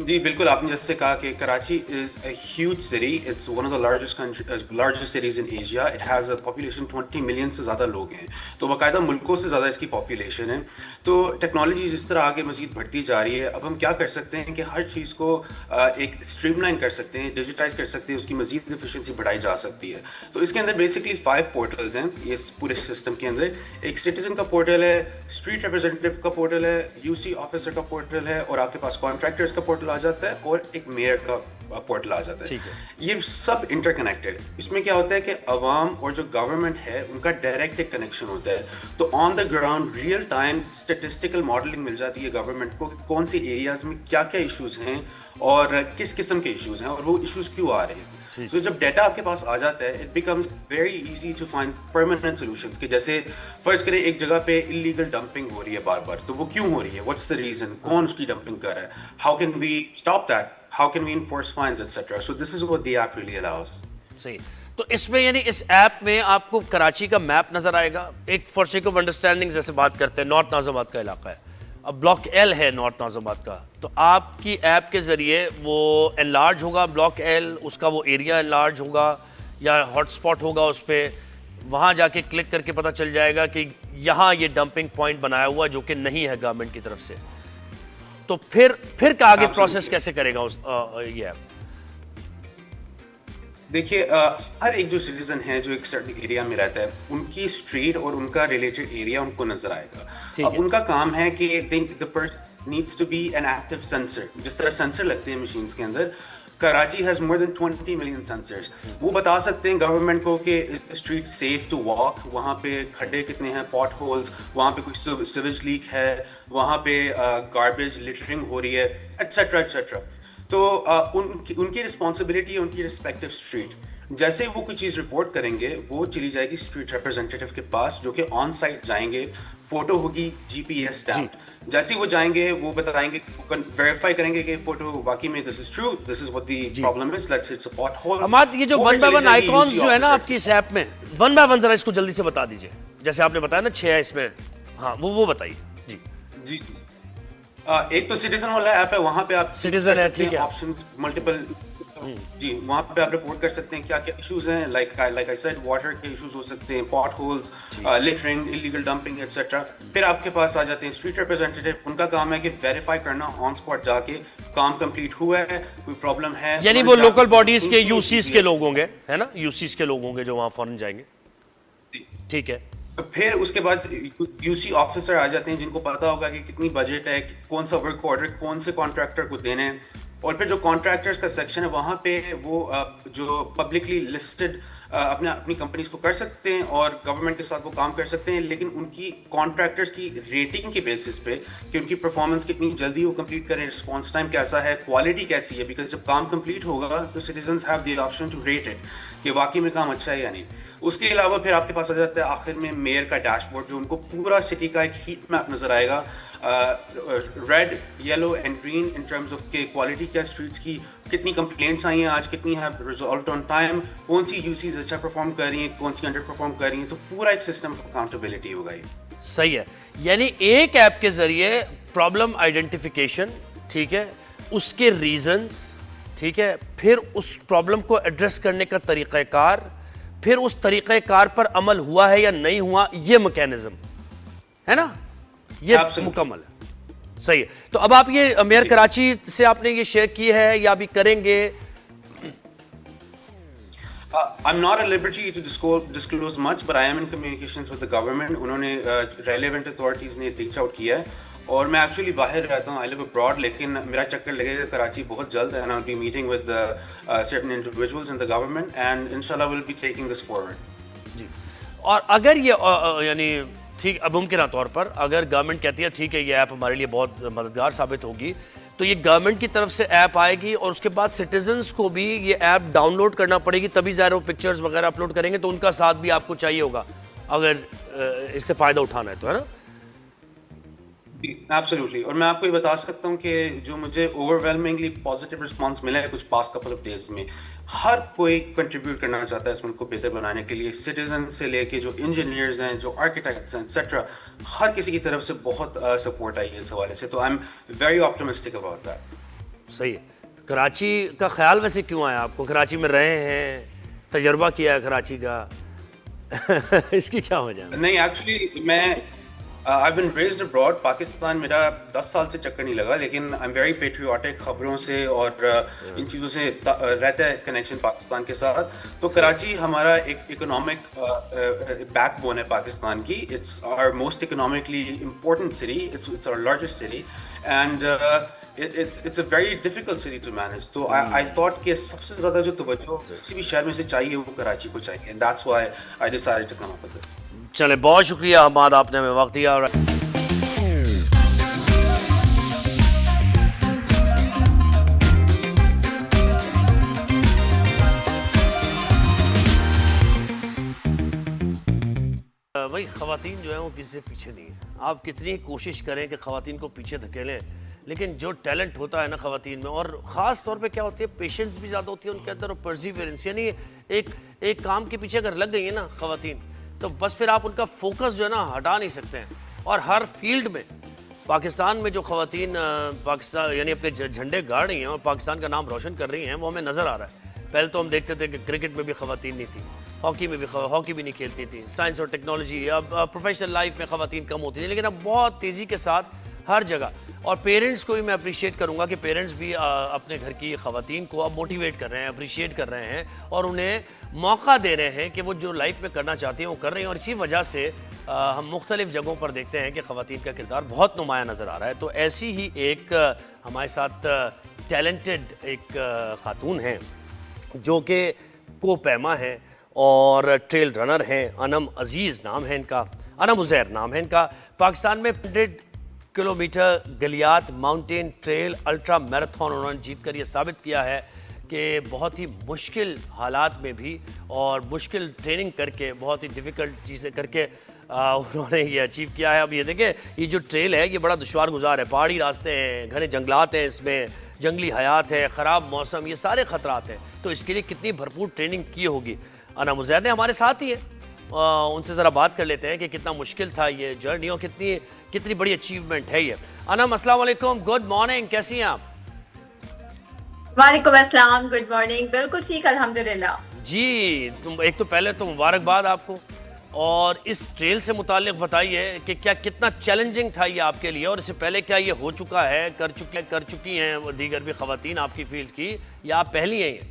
جی بالکل، آپ نے جیسے کہا کہ Karachi is a huge city, it's one of the largest cities in Asia, it has a population 20 million سے زیادہ لوگ ہیں، تو باقاعدہ ملکوں سے زیادہ اس کی پاپولیشن ہے. تو ٹیکنالوجی جس طرح آگے مزید بڑھتی جا رہی ہے، اب ہم کیا کر سکتے ہیں کہ ہر چیز کو ایک اسٹریم لائن کر سکتے ہیں، ڈیجیٹائز کر سکتے ہیں، اس کی مزید ایفیشنسی بڑھائی جا سکتی ہے. تو اس کے اندر بیسکلی 5 پورٹلز ہیں اس پورے سسٹم کے اندر. ایک سٹیزن کا پورٹل ہے، اسٹریٹ ریپرزینٹیو کا پورٹل ہے، یو سی آفیسر کا پورٹل ہے، اور آپ کے پاس کانٹریکٹرز کا پورٹل آ جاتا ہے، اور ایک میئر کا پورٹل آ جاتا ہے. یہ سب انٹر کنیکٹڈ. اس میں کیا ہوتا ہے کہ عوام اور جو گورنمنٹ ہے ان کا ڈائریکٹ ایک کنیکشن ہوتا ہے. تو on the ground real time statistical modelling مل جاتی ہے گورنمنٹ کو کہ کون سی ایریاز میں کیا کیا ایشوز ہیں اور کس قسم کے ایشوز ہیں اور وہ ایشوز کیوں آ رہے ہیں. تو جب ڈیٹا آپ کے پاس آ جاتا ہے، it becomes very easy to find permanent solutions. کہ جیسے فرض کریں ایک جگہ پہ انلیگل ڈمپنگ ہو رہی ہے بار بار، تو وہ کیوں ہو رہی ہے، واٹس دا ریزن، کون اس کی ڈمپنگ کر رہا ہے، how can we stop that, how can we enforce fines etcetera. So this is what the app really allows. صحیح. تو اس میں یعنی اس ایپ میں آپ کو کراچی کا میپ نظر آئے گا. ایک فار سیک آف انڈرسٹینڈنگ جیسے بات کرتے ہیں، نارتھ ناظم آباد کا علاقہ ہے، اب بلاک ایل ہے نارتھ ناظم آباد کا، تو آپ کی ایپ کے ذریعے وہ انلارج ہوگا بلاک ایل، اس کا وہ ایریا انلارج ہوگا یا ہاٹ اسپاٹ ہوگا اس پہ، وہاں جا کے کلک کر کے پتہ چل جائے گا کہ یہاں یہ ڈمپنگ پوائنٹ بنایا ہوا جو کہ نہیں ہے گورنمنٹ کی طرف سے. تو پھر کا آگے پروسیس کیسے کرے گا یہ ایپ؟ دیکھیے، ہر ایک جو سٹیزن ہے جو ایک سرٹن ایریا میں رہتا ہے، ان کی اسٹریٹ اور ان کا ریلیٹڈ ایریا ان کو نظر آئے گا. اب ان کا کام ہے کہ the person needs to be an active sensor. جس طرح سینسر لگتے ہیں مشینز کے اندر، Karachi has more than 20 million sensors. وہ بتا سکتے ہیں گورنمنٹ کو کہ is the street safe to walk, وہاں پہ کھڈے کتنے ہیں، پاٹ ہولز، وہاں پہ کوئی سیویج لیک ہے، وہاں پہ گاربیج لٹرنگ ہو رہی ہے، ایٹسٹرا ایٹسٹرا. تو ان کی رسپانسبلٹی ہے ان کی رسپیکٹو اسٹریٹ. جیسے وہ کوئی چیز رپورٹ کریں گے، وہ چلی جائے گی اسٹریٹ ریپرزینٹیو کے پاس، جو کہ آن سائٹ جائیں گے، فوٹو ہوگی جی پی ایس اسٹیمپ. جیسے وہ جائیں گے وہ بتائیں گے، ویریفائی کریں گے کہ فوٹو واقعی میں this is true, this is what the problem is, let's it's a pothole. Hammad, یہ جو 1 بائی 1 آئیکونز جو ہے نا آپ کی اس ایپ میں، 1 بائی 1 ذرا اس کو جلدی سے بتا دیجئے. جیسے آپ نے بتایا نا 6 ہے اس میں، ہاں وہ بتائیے. جی جی، ایک تو سٹیزن والا ایپ ہے، وہاں پہ آپ سٹیزن ہے، ٹھیک ہے، آپشنز ملٹیپل. جی، وہاں پہ آپ رپورٹ کر سکتے ہیں کیا کیا ایشوز ہیں، لائک آئی سیڈ واٹر کے ایشوز ہو سکتے ہیں، پاٹ holes, littering, illegal dumping etcetera. پھر آپ کے پاس آ جاتے ہیں اسٹریٹ ریپرزینٹیو. ان کا کام ہے کہ ویریفائی کرنا آن اسپاٹ جا کے کام کمپلیٹ ہوا ہے، کوئی پرابلم ہے. یعنی وہ لوکل باڈیز کے یو سیز کے لوگ ہوں گے، ہے نا، یو سیز کے لوگ ہوں گے جو وہاں فوراً جائیں گے. ٹھیک ہے. پھر اس کے بعد یو سی آفیسر آ جاتے ہیں جن کو پتا ہوگا کہ کتنی بجٹ ہے، کون سا ورک آرڈر کون سے کانٹریکٹر کو دینے ہیں. اور پھر جو کانٹریکٹرز کا سیکشن ہے وہاں پہ وہ جو پبلکلی لسٹڈ اپنی کمپنیز کو کر سکتے ہیں اور گورنمنٹ کے ساتھ وہ کام کر سکتے ہیں، لیکن ان کی کانٹریکٹرز کی ریٹنگ کے بیسس پہ کہ ان کی پرفارمنس کتنی جلدی وہ کمپلیٹ کریں، رسپانس ٹائم کیسا ہے، کوالٹی کیسی ہے. بیکاز جب کام کمپلیٹ ہوگا تو citizens have the option to rate it کہ واقعی میں کام اچھا ہے یا نہیں. اس کے علاوہ پھر آپ کے پاس آ جاتا ہے آخر میں میئر کا ڈیش بورڈ، جو ان کو پورا سٹی کا ایک ہیٹ میپ نظر آئے گا، red, yellow and green in terms of کہ کوالٹی کیا اسٹریٹس کی، کتنی کمپلینٹس آئی ہیں آج، کتنی ہیں ریزالوڈ آن ٹائم، کون سی یو سیز اچھا پرفارم کر رہی ہیں، کون سی انڈر پرفارم کر رہی ہیں. تو پورا ایک سسٹم آف اکاؤنٹیبلٹی ہوگا. یہ صحیح ہے. یعنی ایک ایپ کے ذریعے پرابلم آئیڈینٹیفیکیشن، ٹھیک ہے، اس کے ریزنز، ٹھیک ہے، پھر اس پرابلم کو ایڈریس کرنے کا طریقہ کار، پھر اس طریقہ کار پر عمل ہوا ہے یا نہیں ہوا، یہ میکینزم ہے نا، یہ مکمل ہے. صحیح ہے. تو اب آپ یہ میئر کراچی سے آپ نے یہ شیئر کی ہے یا ابھی کریں گے؟ I'm not at liberty to disclose much, but I am in communications with the government. انہوں نے relevant authorities نے reach out کیا ہے، اور میں ایکچولی باہر رہتا ہوں، I live abroad، لیکن میرا چکر لگے گا کراچی بہت جلد، and I'll be meeting with certain individuals in the government, and inshallah we'll be taking this forward. جی. اور اگر یہ یعنی ٹھیک اب ممکنہ طور پر اگر گورنمنٹ کہتی ہے ٹھیک ہے یہ ایپ ہمارے لیے بہت مددگار ثابت ہوگی، تو یہ گورنمنٹ کی طرف سے ایپ آئے گی اور اس کے بعد سٹیزنز کو بھی یہ ایپ ڈاؤن لوڈ کرنا پڑے گی، تبھی ظاہر وہ پکچرز وغیرہ اپلوڈ کریں گے، تو ان کا ساتھ بھی آپ کو چاہیے ہوگا اگر اس سے فائدہ اٹھانا ہے تو، ہے نا؟ ایبسلیوٹلی. اور میں آپ کو یہ بتا سکتا ہوں کہ جو مجھے اوور ویلمنگلی پازیٹیو رسپانس ملا ہے کچھ پاسٹ کپل آف ڈیز میں، ہر کوئی کنٹریبیوٹ کرنا چاہتا ہے اس ملک کو بہتر بنانے کے لیے، سٹیزن سے لے کے جو انجینئرز ہیں، جو آرکیٹیکٹس ہیں ایٹسٹرا، ہر کسی کی طرف سے بہت سپورٹ آئی ہے اس حوالے سے. تو I am very optimistic about that. صحیح ہے. کراچی کا خیال ویسے کیوں آیا آپ کو؟ کراچی میں رہے ہیں, تجربہ کیا ہے کراچی کا, اس کی کیا وجہ ہے؟ نہیں ایکچولی میں I've been raised abroad. Pakistan میرا 10 سال سے چکر نہیں لگا, لیکن I'm very patriotic, خبروں سے اور ان چیزوں سے رہتا ہے کنیکشن پاکستان کے ساتھ. تو کراچی ہمارا ایک اکنامک بیک بون ہے پاکستان کی. It's our most economically important city. It's our largest city and it's a very difficult city to manage. تو I thought کہ سب سے زیادہ جو توجہ کسی بھی شہر میں سے چاہیے وہ کراچی کو چاہیے, and that's why I decided to come up with this. چلیں, بہت شکریہ حماد, آپ نے ہمیں وقت دیا. بھائی خواتین جو ہیں وہ کسی سے پیچھے نہیں ہیں. آپ کتنی کوشش کریں کہ خواتین کو پیچھے دھکیلیں, لیکن جو ٹیلنٹ ہوتا ہے نا خواتین میں, اور خاص طور پہ کیا ہوتی ہے, پیشنس بھی زیادہ ہوتی ہے ان کے اندر, اور پرزیورنس, یعنی ایک کام کے پیچھے اگر لگ گئی ہیں نا خواتین, تو بس پھر آپ ان کا فوکس جو ہے نا ہٹا نہیں سکتے ہیں. اور ہر فیلڈ میں پاکستان میں جو خواتین پاکستان یعنی اپنے جھنڈے گاڑ رہی ہیں اور پاکستان کا نام روشن کر رہی ہیں, وہ ہمیں نظر آ رہا ہے. پہلے تو ہم دیکھتے تھے کہ کرکٹ میں بھی خواتین نہیں تھیں, ہاکی میں بھی ہاکی بھی نہیں کھیلتی تھی, سائنس اور ٹیکنالوجی, اب پروفیشنل لائف میں خواتین کم ہوتی تھیں, لیکن اب بہت تیزی کے ساتھ ہر جگہ. اور پیرنٹس کو بھی میں اپریشیٹ کروں گا کہ پیرنٹس بھی اپنے گھر کی خواتین کو اب موٹیویٹ کر رہے ہیں, اپریشیٹ کر رہے ہیں, اور انہیں موقع دے رہے ہیں کہ وہ جو لائف میں کرنا چاہتی ہیں وہ کر رہی ہیں. اور اسی وجہ سے ہم مختلف جگہوں پر دیکھتے ہیں کہ خواتین کا کردار بہت نمایاں نظر آ رہا ہے. تو ایسی ہی ایک ہمارے ساتھ ٹیلنٹڈ ایک خاتون ہیں جو کہ کو پیما ہیں اور ٹریل رنر ہیں. انم عزیز نام ہے ان کا, انم عزیر نام ہے ان کا. پاکستان میں 100 kilometre Galiyat mountain trail ultra marathon انہوں نے جیت کر یہ ثابت کیا ہے کہ بہت ہی مشکل حالات میں بھی اور مشکل ٹریننگ کر کے, بہت ہی ڈیفیکلٹ چیزیں کر کے انہوں نے یہ اچیو کیا ہے. اب یہ دیکھیں, یہ جو ٹریل ہے یہ بڑا دشوار گزار ہے, پہاڑی راستے ہیں, گھنے جنگلات ہیں, اس میں جنگلی حیات ہے, خراب موسم, یہ سارے خطرات ہیں. تو اس کے لیے کتنی بھرپور ٹریننگ کی ہوگی. انم عزیر نے ہمارے ساتھ ہی ہیں, ان سے ذرا بات کر لیتے ہیں کہ کتنا مشکل تھا یہ جرنی اور کتنی بڑی اچیومنٹ ہے یہ. انم السلام علیکم, گڈ مارننگ, کیسی ہیں آپ؟ وعلیکم السلام, گڈ مارننگ. بالکل ٹھیک الحمدللہ. جی, ایک تو پہلے تو مبارکباد آپ کو, اور اس ٹریل سے متعلق بتائیے کہ کتنا چیلنجنگ تھا یہ آپ کے لیے, اور اس سے پہلے کیا یہ ہو چکا ہے, کر چکی ہیں دیگر بھی خواتین آپ کی فیلڈ کی, یا آپ پہلی ہیں یہ؟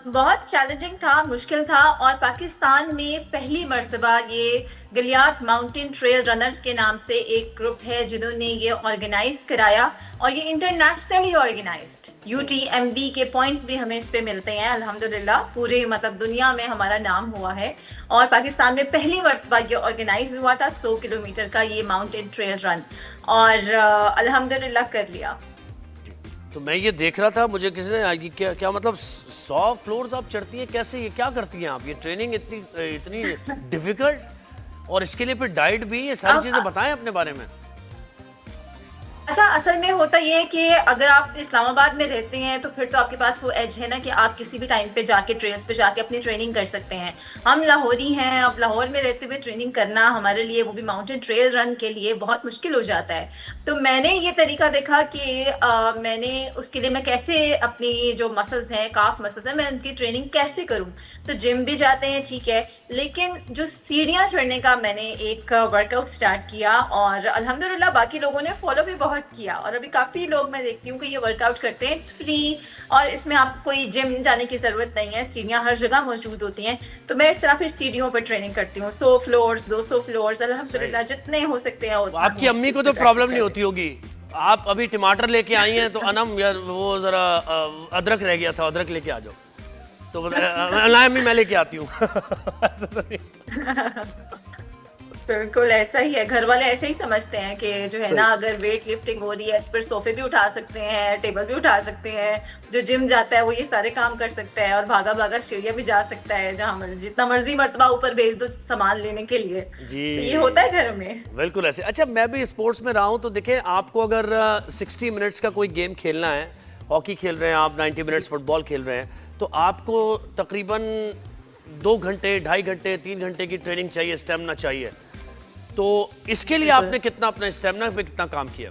بہت چیلنجنگ تھا, مشکل تھا, اور پاکستان میں پہلی مرتبہ یہ گلیات ماؤنٹین ٹریل رنرز کے نام سے ایک گروپ ہے جنہوں نے یہ آرگنائز کرایا, اور یہ انٹرنیشنلی آرگنائزڈ. UTMB کے پوائنٹس بھی ہمیں اس پہ ملتے ہیں الحمدللہ, پورے مطلب دنیا میں ہمارا نام ہوا ہے. اور پاکستان میں پہلی مرتبہ یہ آرگنائز ہوا تھا 100 کلومیٹر کا یہ ماؤنٹین ٹریل رن, اور الحمدللہ کر لیا. تو میں یہ دیکھ رہا تھا, مجھے کسی نے کیا مطلب 100 فلورز آپ چڑھتی ہیں, کیسے, یہ کیا کرتی ہیں آپ, یہ ٹریننگ اتنی ڈیفیکلٹ, اور اس کے لیے پھر ڈائٹ بھی, یہ ساری چیزیں بتائیں اپنے بارے میں. اچھا, اصل میں ہوتا یہ ہے کہ اگر آپ اسلام آباد میں رہتے ہیں تو پھر تو آپ کے پاس وہ ایج ہے نا کہ آپ کسی بھی ٹائم پہ جا کے ٹریلس پہ جا کے اپنی ٹریننگ کر سکتے ہیں. ہم لاہوری ہیں, اب لاہور میں رہتے ہوئے ٹریننگ کرنا ہمارے لیے, وہ بھی ماؤنٹین ٹریل رن کے لیے, بہت مشکل ہو جاتا ہے. تو میں نے یہ طریقہ دیکھا کہ میں نے اس کے لیے میں کیسے اپنی جو مسلز ہیں, کاف مسلز ہیں, میں ان کی ٹریننگ کیسے کروں. تو جم بھی جاتے ہیں ٹھیک ہے, لیکن جو سیڑھیاں چڑھنے کا میں نے ایک ورک آؤٹ اسٹارٹ کیا, اور الحمدللہ باقی لوگوں نے فالو بھی بہت کیا, اور ابھی کافی لوگ میں دیکھتی ہوں کہ یہ ورک آؤٹ کرتے ہیں. اٹس فری, اور اس میں آپ کو کوئی جم جانے کی ضرورت نہیں ہے, سیڑھیاں ہر جگہ موجود ہوتی ہیں. تو میں اس طرح پھر سیڑھیوں پر ٹریننگ کرتی ہوں, 100 فلورز 200 فلورز الحمدللہ جتنے ہو سکتے ہیں. آپ کی امی کو تو پرابلم نہیں ہوتی ہوگی, آپ ابھی ٹماٹر لے کے آئی ہیں تو انم یار وہ ذرا ادرک رہ گیا تھا, ادرک لے کے آ جاؤ, تو امی میں لے کے آتی ہوں. بالکل ایسا ہی ہے, گھر والے ایسے ہی سمجھتے ہیں کہ جو ہے نا اگر ویٹ لفٹنگ ہو رہی ہے پھر صوفے بھی اٹھا سکتے ہیں, ٹیبل بھی اٹھا سکتے ہیں, جو جم جاتا ہے وہ یہ سارے کام کر سکتا ہے, اور بھاگا بھاگا سیڑھیاں بھی جا سکتا ہے, جہاں مرضی جتنا مرضی مرتبہ اوپر بھیج دو سامان لینے کے لیے. جی تو یہ ہوتا ہے گھر میں. بالکل ایسے. اچھا, میں بھی اسپورٹس میں رہا ہوں, تو دیکھیں آپ کو اگر 60 منٹس کا کوئی گیم کھیلنا ہے, ہاکی کھیل رہے ہیں آپ, 90 منٹس فٹ بال کھیل رہے ہیں, تو آپ کو تقریباً 2 گھنٹے 2.5 گھنٹے 3 گھنٹے کی ٹریننگ چاہیے, اسٹیمنا چاہیے. تو اس کے لیے آپ نے کتنا اپنا اسٹیمنا پہ کتنا کام کیا؟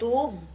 2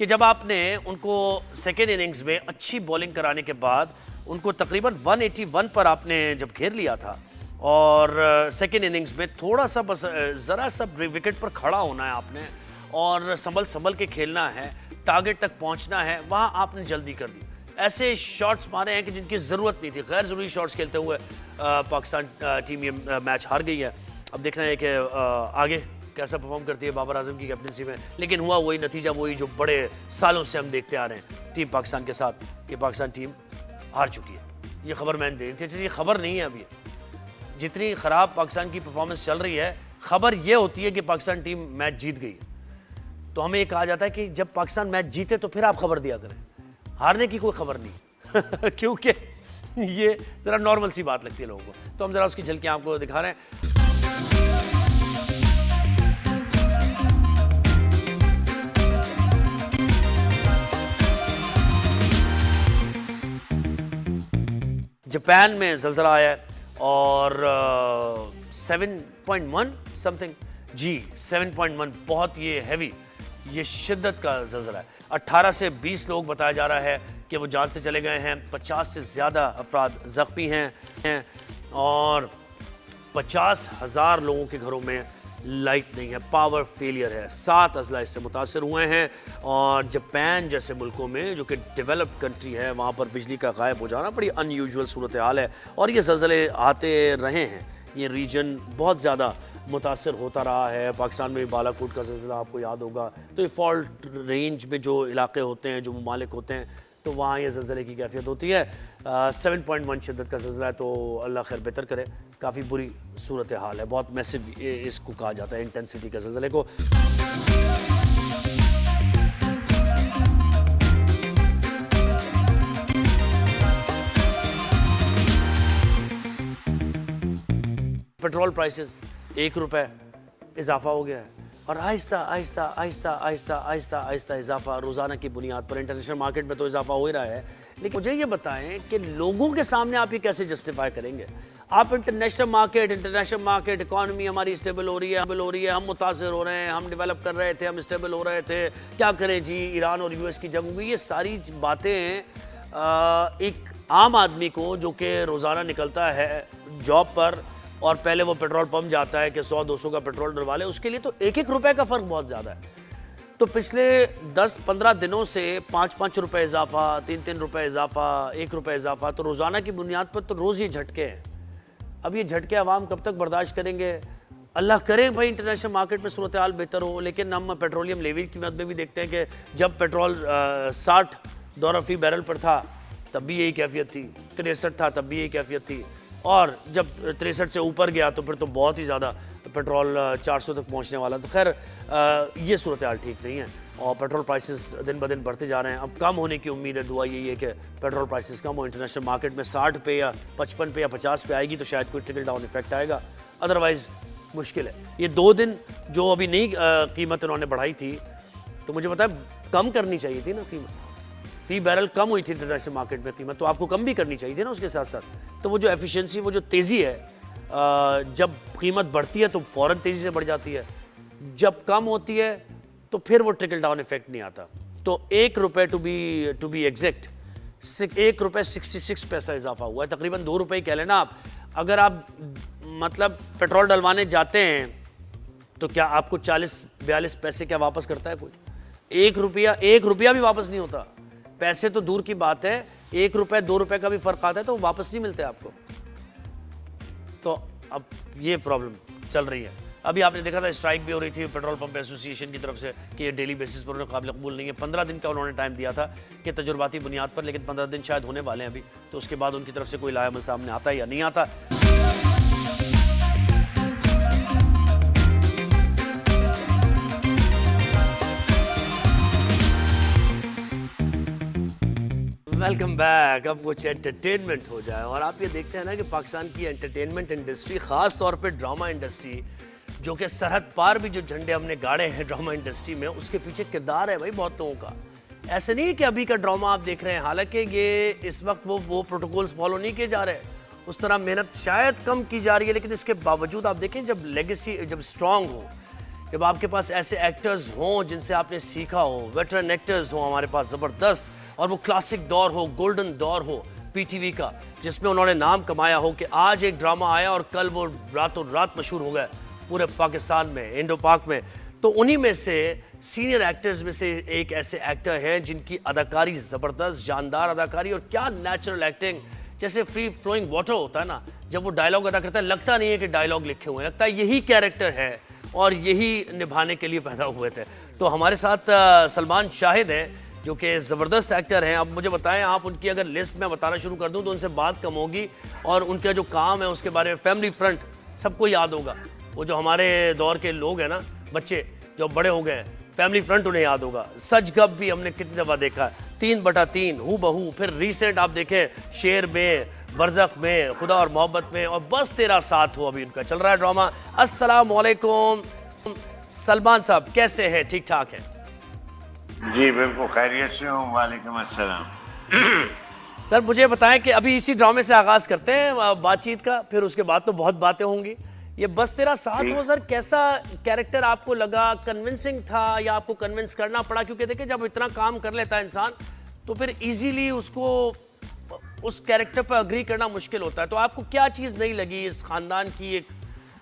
کہ جب آپ نے ان کو سیکنڈ اننگز میں اچھی بولنگ کرانے کے بعد ان کو تقریباً 181 پر آپ نے جب گھیر لیا تھا اور سیکنڈ اننگز میں تھوڑا سا بس ذرا سا وکٹ پر کھڑا ہونا ہے آپ نے اور سنبھل کے کھیلنا ہے, ٹارگٹ تک پہنچنا ہے, وہاں آپ نے جلدی کر دی. ایسے شاٹس مارے ہیں کہ جن کی ضرورت نہیں تھی, غیر ضروری شاٹس کھیلتے ہوئے پاکستان ٹیم یہ میچ ہار گئی ہے. اب دیکھنا ہے کہ آگے کیسا پرفارم کرتی ہے بابر اعظم کی کیپٹنسی میں, لیکن ہوا وہی نتیجہ, وہی جو بڑے سالوں سے ہم دیکھتے آ رہے ہیں ٹیم پاکستان کے ساتھ, کہ پاکستان ٹیم ہار چکی ہے. یہ خبر میں نے دی تھی, یہ خبر نہیں ہے ابھی. جتنی خراب پاکستان کی پرفارمنس چل رہی ہے, خبر یہ ہوتی ہے کہ پاکستان ٹیم میچ جیت گئی ہے. تو ہمیں یہ کہا جاتا ہے کہ جب پاکستان میچ جیتے تو پھر آپ خبر دیا کریں, ہارنے کی کوئی خبر نہیں کیونکہ یہ ذرا نارمل سی بات لگتی ہے لوگوں کو. تو ہم ذرا اس کی جھلکیاں آپ کو دکھا رہے ہیں. جاپان میں زلزلہ آیا ہے اور 7.1 سمتھنگ, جی 7.1, بہت یہ ہیوی, یہ شدت کا زلزلہ ہے. 18 سے 20 لوگ بتایا جا رہا ہے کہ وہ جان سے چلے گئے ہیں, 50 سے زیادہ افراد زخمی ہیں اور 50,000 لوگوں کے گھروں میں لائٹ نہیں ہے, پاور فیلئر ہے. 7 اضلاع اس سے متاثر ہوئے ہیں اور جاپان جیسے ملکوں میں جو کہ ڈیولپڈ کنٹری ہے وہاں پر بجلی کا غائب ہو جانا بڑی ان یوزول صورتحال ہے. اور یہ زلزلے آتے رہے ہیں, یہ ریجن بہت زیادہ متاثر ہوتا رہا ہے. پاکستان میں بالا کوٹ کا زلزلہ آپ کو یاد ہوگا, تو یہ فالٹ رینج میں جو علاقے ہوتے ہیں, جو ممالک ہوتے ہیں, تو وہاں یہ زلزلے کی کیفیت ہوتی ہے. 7.1 شدت کا زلزلہ ہے, تو اللہ خیر بہتر کرے. کافی بری صورتحال ہے, بہت میسو اس کو کہا جاتا ہے انٹینسٹی کا زلزلے کو. پیٹرول پرائسز 1 روپے اضافہ ہو گیا ہے اور آہستہ آہستہ آہستہ آہستہ آہستہ آہستہ اضافہ روزانہ کی بنیاد پر انٹرنیشنل مارکیٹ میں تو اضافہ ہو ہی رہا ہے. لیکن مجھے یہ بتائیں کہ لوگوں کے سامنے آپ یہ کیسے جسٹیفائی کریں گے؟ آپ انٹرنیشنل مارکیٹ اکانومی ہماری اسٹیبل ہو رہی ہے, ہم متاثر ہو رہے ہیں, ہم ڈیولپ کر رہے تھے, ہم اسٹیبل ہو رہے تھے, کیا کریں جی, ایران اور US کی جنگ ہوئی. یہ ساری باتیں ایک عام آدمی کو جو کہ روزانہ نکلتا ہے جاب پر اور پہلے وہ پیٹرول پمپ جاتا ہے کہ 100-200 کا پیٹرول ڈلوا لے, اس کے لیے تو 1-1 روپے کا فرق بہت زیادہ ہے. تو پچھلے 10-15 دنوں سے 5-5 روپے اضافہ, 3-3 روپے اضافہ, 1 روپے اضافہ, تو روزانہ کی بنیاد پر تو روز یہ جھٹکے ہیں. اب یہ جھٹکے عوام کب تک برداشت کریں گے؟ اللہ کرے بھائی انٹرنیشنل مارکیٹ میں صورتحال بہتر ہو. لیکن ہم پیٹرولیم لیوی کی قیمت میں بھی دیکھتے ہیں کہ جب پیٹرول $60 فی بیرل پر تھا تب بھی یہی کیفیت تھی, 63 تھا تب بھی یہی کیفیت تھی, اور جب 63 سے اوپر گیا تو پھر تو بہت ہی زیادہ پیٹرول 400 تک پہنچنے والا. تو خیر یہ صورتحال ٹھیک نہیں ہے اور پیٹرول پرائسز دن بدن بڑھتے جا رہے ہیں. اب کم ہونے کی امید ہے, دعا یہی ہے کہ پیٹرول پرائسز کم ہو, انٹرنیشنل مارکیٹ میں 60 پہ یا 55 پہ یا 50 پہ آئے گی تو شاید کوئی ٹرکل ڈاؤن ایفیکٹ آئے گا, ادروائز مشکل ہے. یہ 2 دن جو ابھی نئی قیمت انہوں نے بڑھائی تھی تو مجھے پتا ہے کم کرنی چاہیے تھی نا, قیمت فی بیرل کم ہوئی تھی انٹرنیشنل مارکیٹ میں قیمت, تو آپ کو کم بھی کرنی چاہیے تھی نا اس کے ساتھ ساتھ. تو وہ جو ایفیشنسی, وہ جو تیزی ہے, جب قیمت بڑھتی ہے تو فوراً تیزی سے بڑھ جاتی ہے, جب کم ہوتی ہے تو پھر وہ ٹرکل ڈاؤن ایفیکٹ نہیں آتا. تو 1 روپے ٹو بی ایگزیکٹ 1 روپے 66 پیسہ اضافہ ہوا ہے, تقریباً 2 روپے ہی کہہ لینا آپ. اگر آپ مطلب پیٹرول ڈلوانے جاتے ہیں تو کیا آپ کو 40-42 پیسے کیا واپس کرتا ہے کوئی؟ 1 روپیہ بھی واپس نہیں ہوتا. پیسے تو دور کی بات ہے, 1 روپے 2 روپے کا بھی فرق آتا ہے تو واپس نہیں ملتے آپ کو. تو اب یہ پرابلم چل رہی ہے. ابھی آپ نے دیکھا تھا اسٹرائک بھی ہو رہی تھی پیٹرول پمپ ایسوسی ایشن کی طرف سے کہ یہ ڈیلی بیسس پر انہیں قابل قبول نہیں ہے. 15 دن کا انہوں نے ٹائم دیا تھا کہ تجرباتی بنیاد پر, لیکن 15 دن شاید ہونے والے ہیں ابھی, تو اس کے بعد ان کی طرف سے کوئی لائحہ عمل سامنے آتا ہے یا نہیں آتا. Welcome back. اب کچھ انٹرٹینمنٹ ہو جائے, اور آپ یہ دیکھتے ہیں نا کہ پاکستان کی انٹرٹینمنٹ انڈسٹری, خاص طور پہ ڈرامہ انڈسٹری, جو کہ سرحد پار بھی جو جھنڈے ہم نے گاڑے ہیں ڈرامہ انڈسٹری میں, اس کے پیچھے کردار ہے بھائی بہت لوگوں کا. ایسے نہیں کہ ابھی کا ڈرامہ آپ دیکھ رہے ہیں, حالانکہ یہ اس وقت وہ پروٹوکولز فالو نہیں کیے جا رہے, اس طرح محنت شاید کم کی جا رہی ہے, لیکن اس کے باوجود آپ دیکھیں جب لیگیسی جب اسٹرانگ ہو, جب آپ کے پاس ایسے ایکٹرز ہوں جن سے آپ نے سیکھا ہو, ویٹرن ایکٹرز ہوں ہمارے پاس زبردست, اور وہ کلاسک دور ہو, گولڈن دور ہو پی ٹی وی کا, جس میں انہوں نے نام کمایا ہو کہ آج ایک ڈرامہ آیا اور کل وہ راتوں رات مشہور ہو گیا پورے پاکستان میں, انڈو پاک میں. تو انہی میں سے سینئر ایکٹرز میں سے ایک ایسے ایکٹر ہیں جن کی اداکاری زبردست, جاندار اداکاری, اور کیا نیچرل ایکٹنگ. جیسے فری فلوئنگ واٹر ہوتا ہے نا, جب وہ ڈائلاگ ادا کرتا ہے لگتا نہیں ہے کہ ڈائلاگ لکھے ہوئے ہیں, لگتا ہے یہی کیریکٹر ہے اور یہی نبھانے کے لیے پیدا ہوئے تھے. تو ہمارے ساتھ سلمان شاہد ہیں جو کہ زبردست ایکٹر ہیں. اب مجھے بتائیں, آپ ان کی اگر لسٹ میں بتانا شروع کر دوں تو ان سے بات کم ہوگی, اور ان کا جو کام ہے اس کے بارے میں فیملی فرنٹ سب کو یاد ہوگا. وہ جو ہمارے دور کے لوگ ہیں نا, بچے جو بڑے ہو گئے ہیں, فیملی فرنٹ انہیں یاد ہوگا. سچ گپ بھی ہم نے کتنی دفعہ دیکھا, 3/3 ہو بہو, پھر ریسنٹ آپ دیکھیں شیر میں, برزخ میں, خدا اور محبت میں, اور بس تیرا ساتھ ہو ابھی ان کا چل رہا ہے ڈرامہ. السلام علیکم سلمان صاحب, کیسے ہیں؟ ٹھیک ٹھاک ہیں؟ جی بالکل خیریت سے ہوں. وعلیکم السلام. سر مجھے بتائیں کہ ابھی اسی ڈرامے سے آغاز کرتے ہیں بات چیت کا, پھر اس کے بعد تو بہت باتیں ہوں گی. یہ بس تیرا ساتھ ہو سر, کیسا کیریکٹر آپ کو لگا؟ کنونسنگ تھا یا آپ کو کنونس کرنا پڑا؟ کیونکہ دیکھیں جب اتنا کام کر لیتا ہے انسان تو پھر ایزیلی اس کو اس کیریکٹر پر اگری کرنا مشکل ہوتا ہے. تو آپ کو کیا چیز نہیں لگی اس خاندان کی, ایک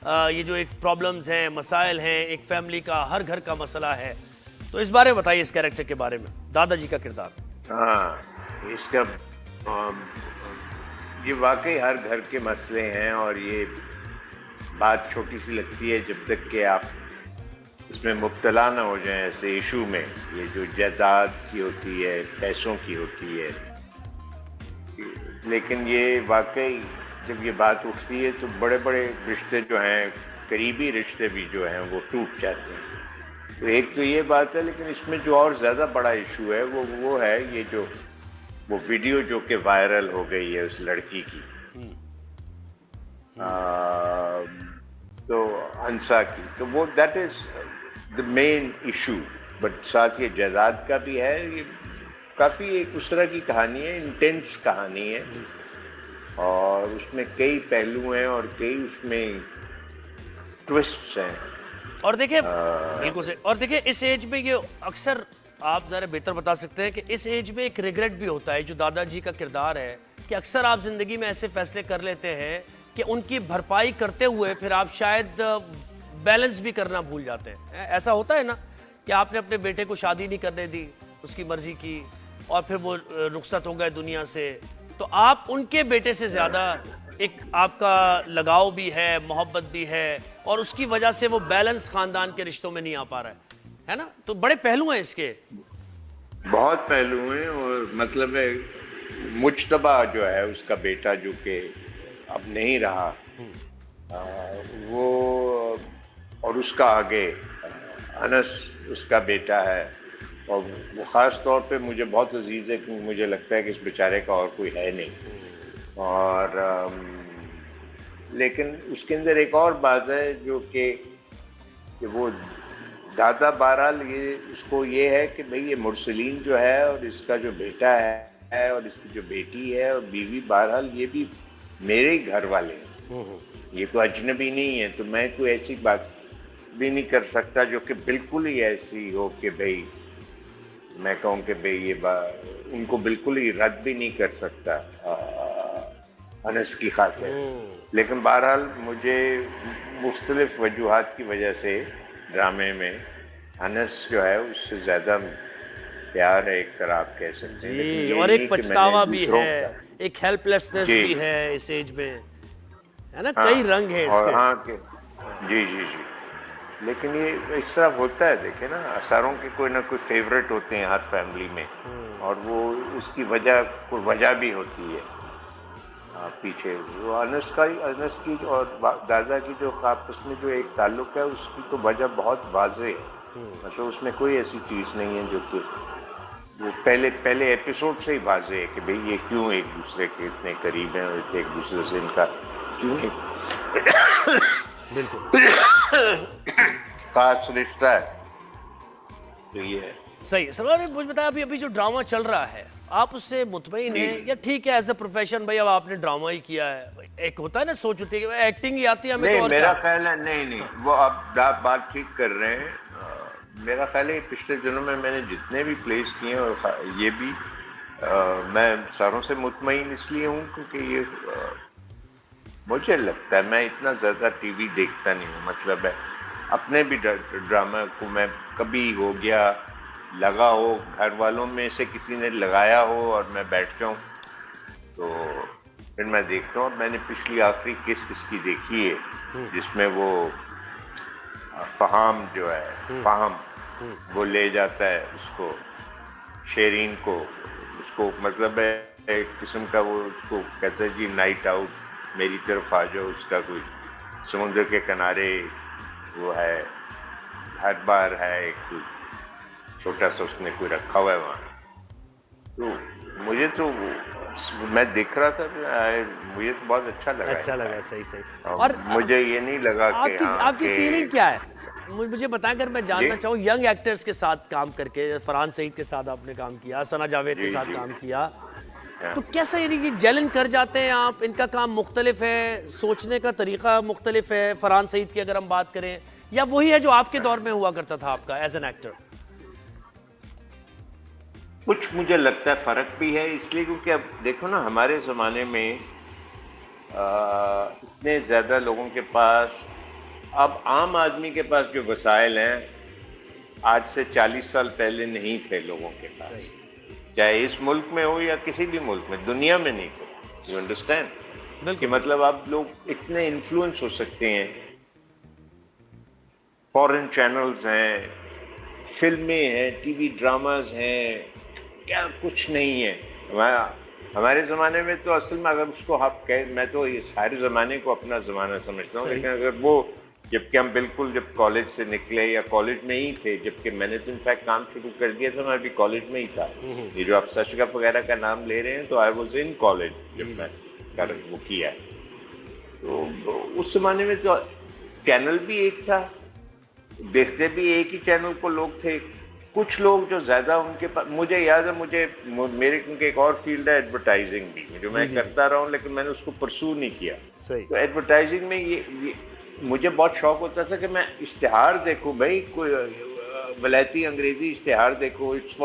یہ جو ایک پرابلمز ہیں, مسائل ہیں, ایک فیملی کا, ہر گھر کا مسئلہ ہے, تو اس بارے میں بتائیے, اس کیریکٹر کے بارے میں, دادا جی کا کردار. ہاں, اس کا یہ واقعی ہر گھر کے مسئلے ہیں, اور یہ بات چھوٹی سی لگتی ہے جب تک کہ آپ اس میں مبتلا نہ ہو جائیں ایسے ایشو میں. یہ جو جائیداد کی ہوتی ہے, پیسوں کی ہوتی ہے, لیکن یہ واقعی جب یہ بات اٹھتی ہے تو بڑے بڑے رشتے جو ہیں, قریبی رشتے بھی جو ہیں, وہ ٹوٹ جاتے ہیں. تو ایک تو یہ بات ہے, لیکن اس میں جو اور زیادہ بڑا ایشو ہے وہ ہے یہ جو وہ ویڈیو جو کہ وائرل ہو گئی ہے اس لڑکی کی, تو انسا کی. تو وہ that is the main issue. But ساتھ یہ جائیداد کا بھی ہے. یہ کافی ایک اس طرح کی کہانی ہے, انٹینس کہانی ہے, اور اس میں کئی پہلو ہیں اور کئی اس میں ٹوسٹس ہیں. اور دیکھیں بالکل سے, اور دیکھیں اس ایج میں یہ اکثر آپ ذرا بہتر بتا سکتے ہیں کہ اس ایج میں ایک ریگریٹ بھی ہوتا ہے, جو دادا جی کا کردار ہے, کہ اکثر آپ زندگی میں ایسے فیصلے کر لیتے ہیں کہ ان کی بھرپائی کرتے ہوئے پھر آپ شاید بیلنس بھی کرنا بھول جاتے ہیں. ایسا ہوتا ہے نا کہ آپ نے اپنے بیٹے کو شادی نہیں کرنے دی, اس کی مرضی کی, اور پھر وہ رخصت ہو گئے دنیا سے, تو آپ ان کے بیٹے سے زیادہ ایک آپ کا لگاؤ بھی ہے, محبت بھی ہے, اور اس کی وجہ سے وہ بیلنس خاندان کے رشتوں میں نہیں آ پا رہا ہے نا. تو بڑے پہلو ہیں اس کے, بہت پہلو ہیں. اور مطلب ہے مجتبیٰ جو ہے اس کا بیٹا, جو کہ اب نہیں رہا, وہ, اور اس کا آگے انس اس کا بیٹا ہے, اور وہ خاص طور پہ مجھے بہت عزیز ہے, کیونکہ مجھے لگتا ہے کہ اس بیچارے کا اور کوئی ہے نہیں. اور لیکن اس کے اندر ایک اور بات ہے جو کہ وہ دادا بہرحال یہ اس کو یہ ہے کہ بھئی یہ مرسلین جو ہے, اور اس کا جو بیٹا ہے, اور اس کی جو بیٹی ہے اور بیوی, بہرحال یہ بھی میرے ہی گھر والے ہیں, یہ کوئی اجنبی نہیں ہے. تو میں کوئی ایسی بات بھی نہیں کر سکتا جو کہ بالکل ہی ایسی ہو کہ بھئی میں کہوں کہ بھئی یہ ان کو بالکل ہی رد بھی نہیں کر سکتا انس کی خاطر. لیکن بہرحال مجھے مختلف وجوہات کی وجہ سے ڈرامے میں انس جو ہے اس سے زیادہ پیار ہے, ایک طرح آپ کہہ سکتے ہیں. جی, اور ایک پچھتاوا بھی ہے, ایک ہیلپ لیسنس بھی ہے اس ایج میں, ہے نا, کئی رنگ ہیں اس کے. ہاں کہ جی جی جی, لیکن یہ اس طرح ہوتا ہے. دیکھیں نا, ساروں کے کوئی نہ کوئی فیوریٹ ہوتے ہیں ہر فیملی میں, اور وہ اس کی کوئی وجہ بھی ہوتی ہے پیچھے. وہ انس کی اور دادا کی جو آپس میں جو ایک تعلق ہے, اس کی تو وجہ بہت واضح ہے. مطلب اس میں کوئی ایسی چیز نہیں ہے جو کہ وہ پہلے ایپیسوڈ سے ہی واضح ہے کہ بھئی یہ کیوں ایک دوسرے کے اتنے قریب ہیں, اور ایک دوسرے سے ان کا کیوں بالکل خاص رشتہ ہے. تو یہ ہے. صحیح. سلمان مجھے بتایا ابھی جو ڈرامہ چل رہا ہے آپ اس سے مطمئن ہیں یا ٹھیک ہے ایز اے پروفیشن بھائی اب آپ نے ڈرامہ ہی کیا ہے، ایک ہوتا ہے نا سوچ ہوتی ہے کہ ایکٹنگ ہی آتی ہے ہمیں تو نہیں اور میرا کیا؟ خیال ہے نہیں وہ آپ بات ٹھیک کر رہے ہیں. میرا خیال ہے پچھلے دنوں میں نے جتنے بھی پلیز کیے ہیں اور یہ بھی میں ساروں سے مطمئن اس لیے ہوں کیونکہ یہ مجھے لگتا ہے میں اتنا زیادہ ٹی وی دیکھتا نہیں ہوں. مطلب ہے اپنے بھی ڈرامہ کو میں کبھی ہو گیا لگا ہو گھر والوں میں سے کسی نے لگایا ہو اور میں بیٹھ جاؤں تو پھر میں دیکھتا ہوں. میں نے پچھلی آخری قسط اس کی دیکھی ہے جس میں وہ فہام جو ہے وہ لے جاتا ہے اس کو شیرین کو اس کو مطلب ہے ایک قسم کا وہ اس کو کہتا ہے جی نائٹ آؤٹ میری طرف آ جاؤ. اس کا کوئی سمندر کے کنارے وہ ہے ہر بار ہے ایک چھوٹا سا اس نے کوئی رکھا ہوا ہے وہاں. تو مجھے تو میں دیکھ رہا تھا مجھے تو بہت اچھا لگا. اچھا لگا، صحیح. اور مجھے یہ نہیں لگا کہ آپ کی فیلنگ کیا ہے مجھے بتائیں اگر میں جاننا چاہوں ینگ ایکٹرز کے ساتھ کام کر کے فرحان سعید کے ساتھ آپ نے کام کیا، ثنا جاوید کے ساتھ کام کیا تو کیسا یعنی یہ جیلن کر جاتے ہیں آپ؟ ان کا کام مختلف ہے، سوچنے کا طریقہ مختلف ہے فرحان سعید کی اگر ہم بات کریں، یا وہی ہے جو آپ کے دور میں ہوا کرتا تھا آپ کا ایز این ایکٹر؟ کچھ مجھے لگتا ہے فرق بھی ہے اس لیے کیونکہ اب دیکھو نا ہمارے زمانے میں اتنے زیادہ لوگوں کے پاس اب عام آدمی کے پاس جو وسائل ہیں آج سے 40 سال پہلے نہیں تھے لوگوں کے پاس، چاہے اس ملک میں ہو یا کسی بھی ملک میں، دنیا میں نہیں تھے. یو انڈرسٹینڈ کہ مطلب آپ لوگ اتنے انفلوئنس ہو سکتے ہیں. فورن چینلز ہیں، فلمیں ہیں، ٹی وی ڈراماز ہیں، کیا کچھ نہیں ہے. ہمارے زمانے میں تو اصل میں اگر اس کو آپ کہیں میں تو یہ سارے زمانے کو اپنا زمانہ سمجھتا ہوں. لیکن اگر وہ جبکہ ہم بالکل جب کالج سے نکلے یا کالج میں ہی تھے، جبکہ میں نے تو انفیکٹ کام شروع کر دیا تھا میں ابھی کالج میں ہی تھا. یہ جو آپ سچ گپ وغیرہ کا نام لے رہے ہیں تو آئی واز ان کالج جب میں وہ کیا ہے. تو اس زمانے میں تو چینل بھی ایک تھا، دیکھتے بھی ایک ہی چینل کو لوگ تھے. کچھ لوگ جو زیادہ ان کے پاس مجھے یاد ہے میرے کیونکہ ایک اور فیلڈ ہے ایڈورٹائزنگ بھی جو میں کرتا رہا ہوں لیکن میں نے اس کو پرسو نہیں کیا. تو ایڈورٹائزنگ میں یہ مجھے بہت شوق ہوتا تھا کہ میں اشتہار دیکھوں، بھائی کوئی ولایتی انگریزی اشتہار دیکھو. اٹس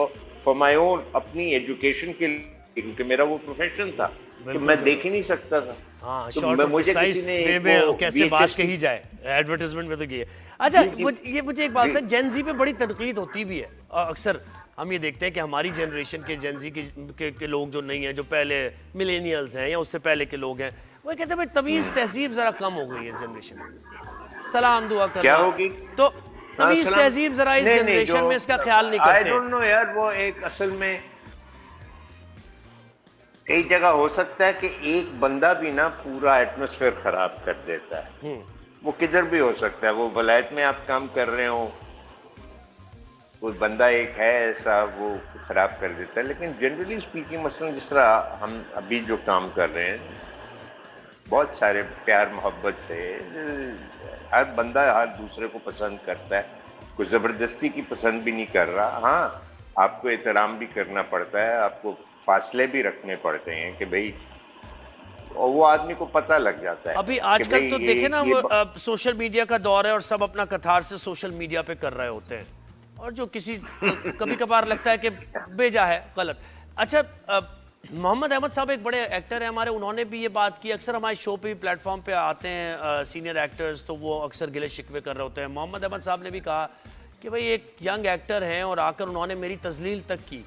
فار مائی اون اپنی ایجوکیشن کے لیے کیونکہ میرا وہ پروفیشن تھا کہ میں دیکھ ہی نہیں سکتا تھا. ہاں شارٹ اور پریسائز وے میں کیسے بات کہی جائے ایڈورٹائزمنٹ میں تو یہ. اچھا یہ مجھے ایک بات ہے جین زی پہ بڑی تنقید ہوتی بھی ہے. اکثر ہم یہ دیکھتے ہیں کہ ہماری جنریشن کے جین زی کے لوگ جو نہیں ہیں، جو پہلے ملینیلز ہیں یا اس سے پہلے کے لوگ ہیں، وہ کہتے ہیں بھائی تمیز تہذیب ذرا کم ہو گئی ہے اس جنریشن میں. سلام دعا کرنا کیا ہوگی تو تمیز تہذیب ذرا اس جنریشن میں اس کا خیال نہیں آئی کرتے. ڈونٹ نو یار، وہ ایک اصل میں کئی جگہ ہو سکتا ہے کہ ایک بندہ بھی نا پورا ایٹماسفیئر خراب کر دیتا ہے. وہ کدھر بھی ہو سکتا ہے، وہ ولایت میں آپ کام کر رہے ہو کوئی بندہ ایک ہے ایسا وہ خراب کر دیتا ہے. لیکن جنرلی اسپیکنگ مثلا جس طرح ہم ابھی جو کام کر رہے ہیں بہت سارے پیار محبت سے ہر بندہ ہر دوسرے کو پسند کرتا ہے، کوئی زبردستی کی پسند بھی نہیں کر رہا. ہاں آپ کو احترام بھی کرنا پڑتا ہے، آپ کو فاصلے بھی رکھنے پڑتے ہیں کہ بھئی، اور وہ آدمی کو پتہ لگ جاتا ہے. ابھی آج کل تو دیکھیں نا وہ سوشل میڈیا کا دور ہے اور سب اپنا کتھار سے سوشل میڈیا پہ کر رہے ہوتے ہیں اور جو کسی کبھی کبھار لگتا ہے کہ بھیجا ہے غلط. اچھا محمد احمد صاحب ایک بڑے ایکٹر ہیں ہمارے، انہوں نے بھی یہ بات کی. اکثر ہمارے شو پہ بھی پلیٹ فارم پہ آتے ہیں سینئر ایکٹرز تو وہ اکثر گلے شکوے کر رہے ہوتے ہیں. محمد احمد صاحب نے بھی کہا کہ بھئی ایک ینگ ایکٹر ہیں اور آ کر انہوں نے میری تذلیل تک کی،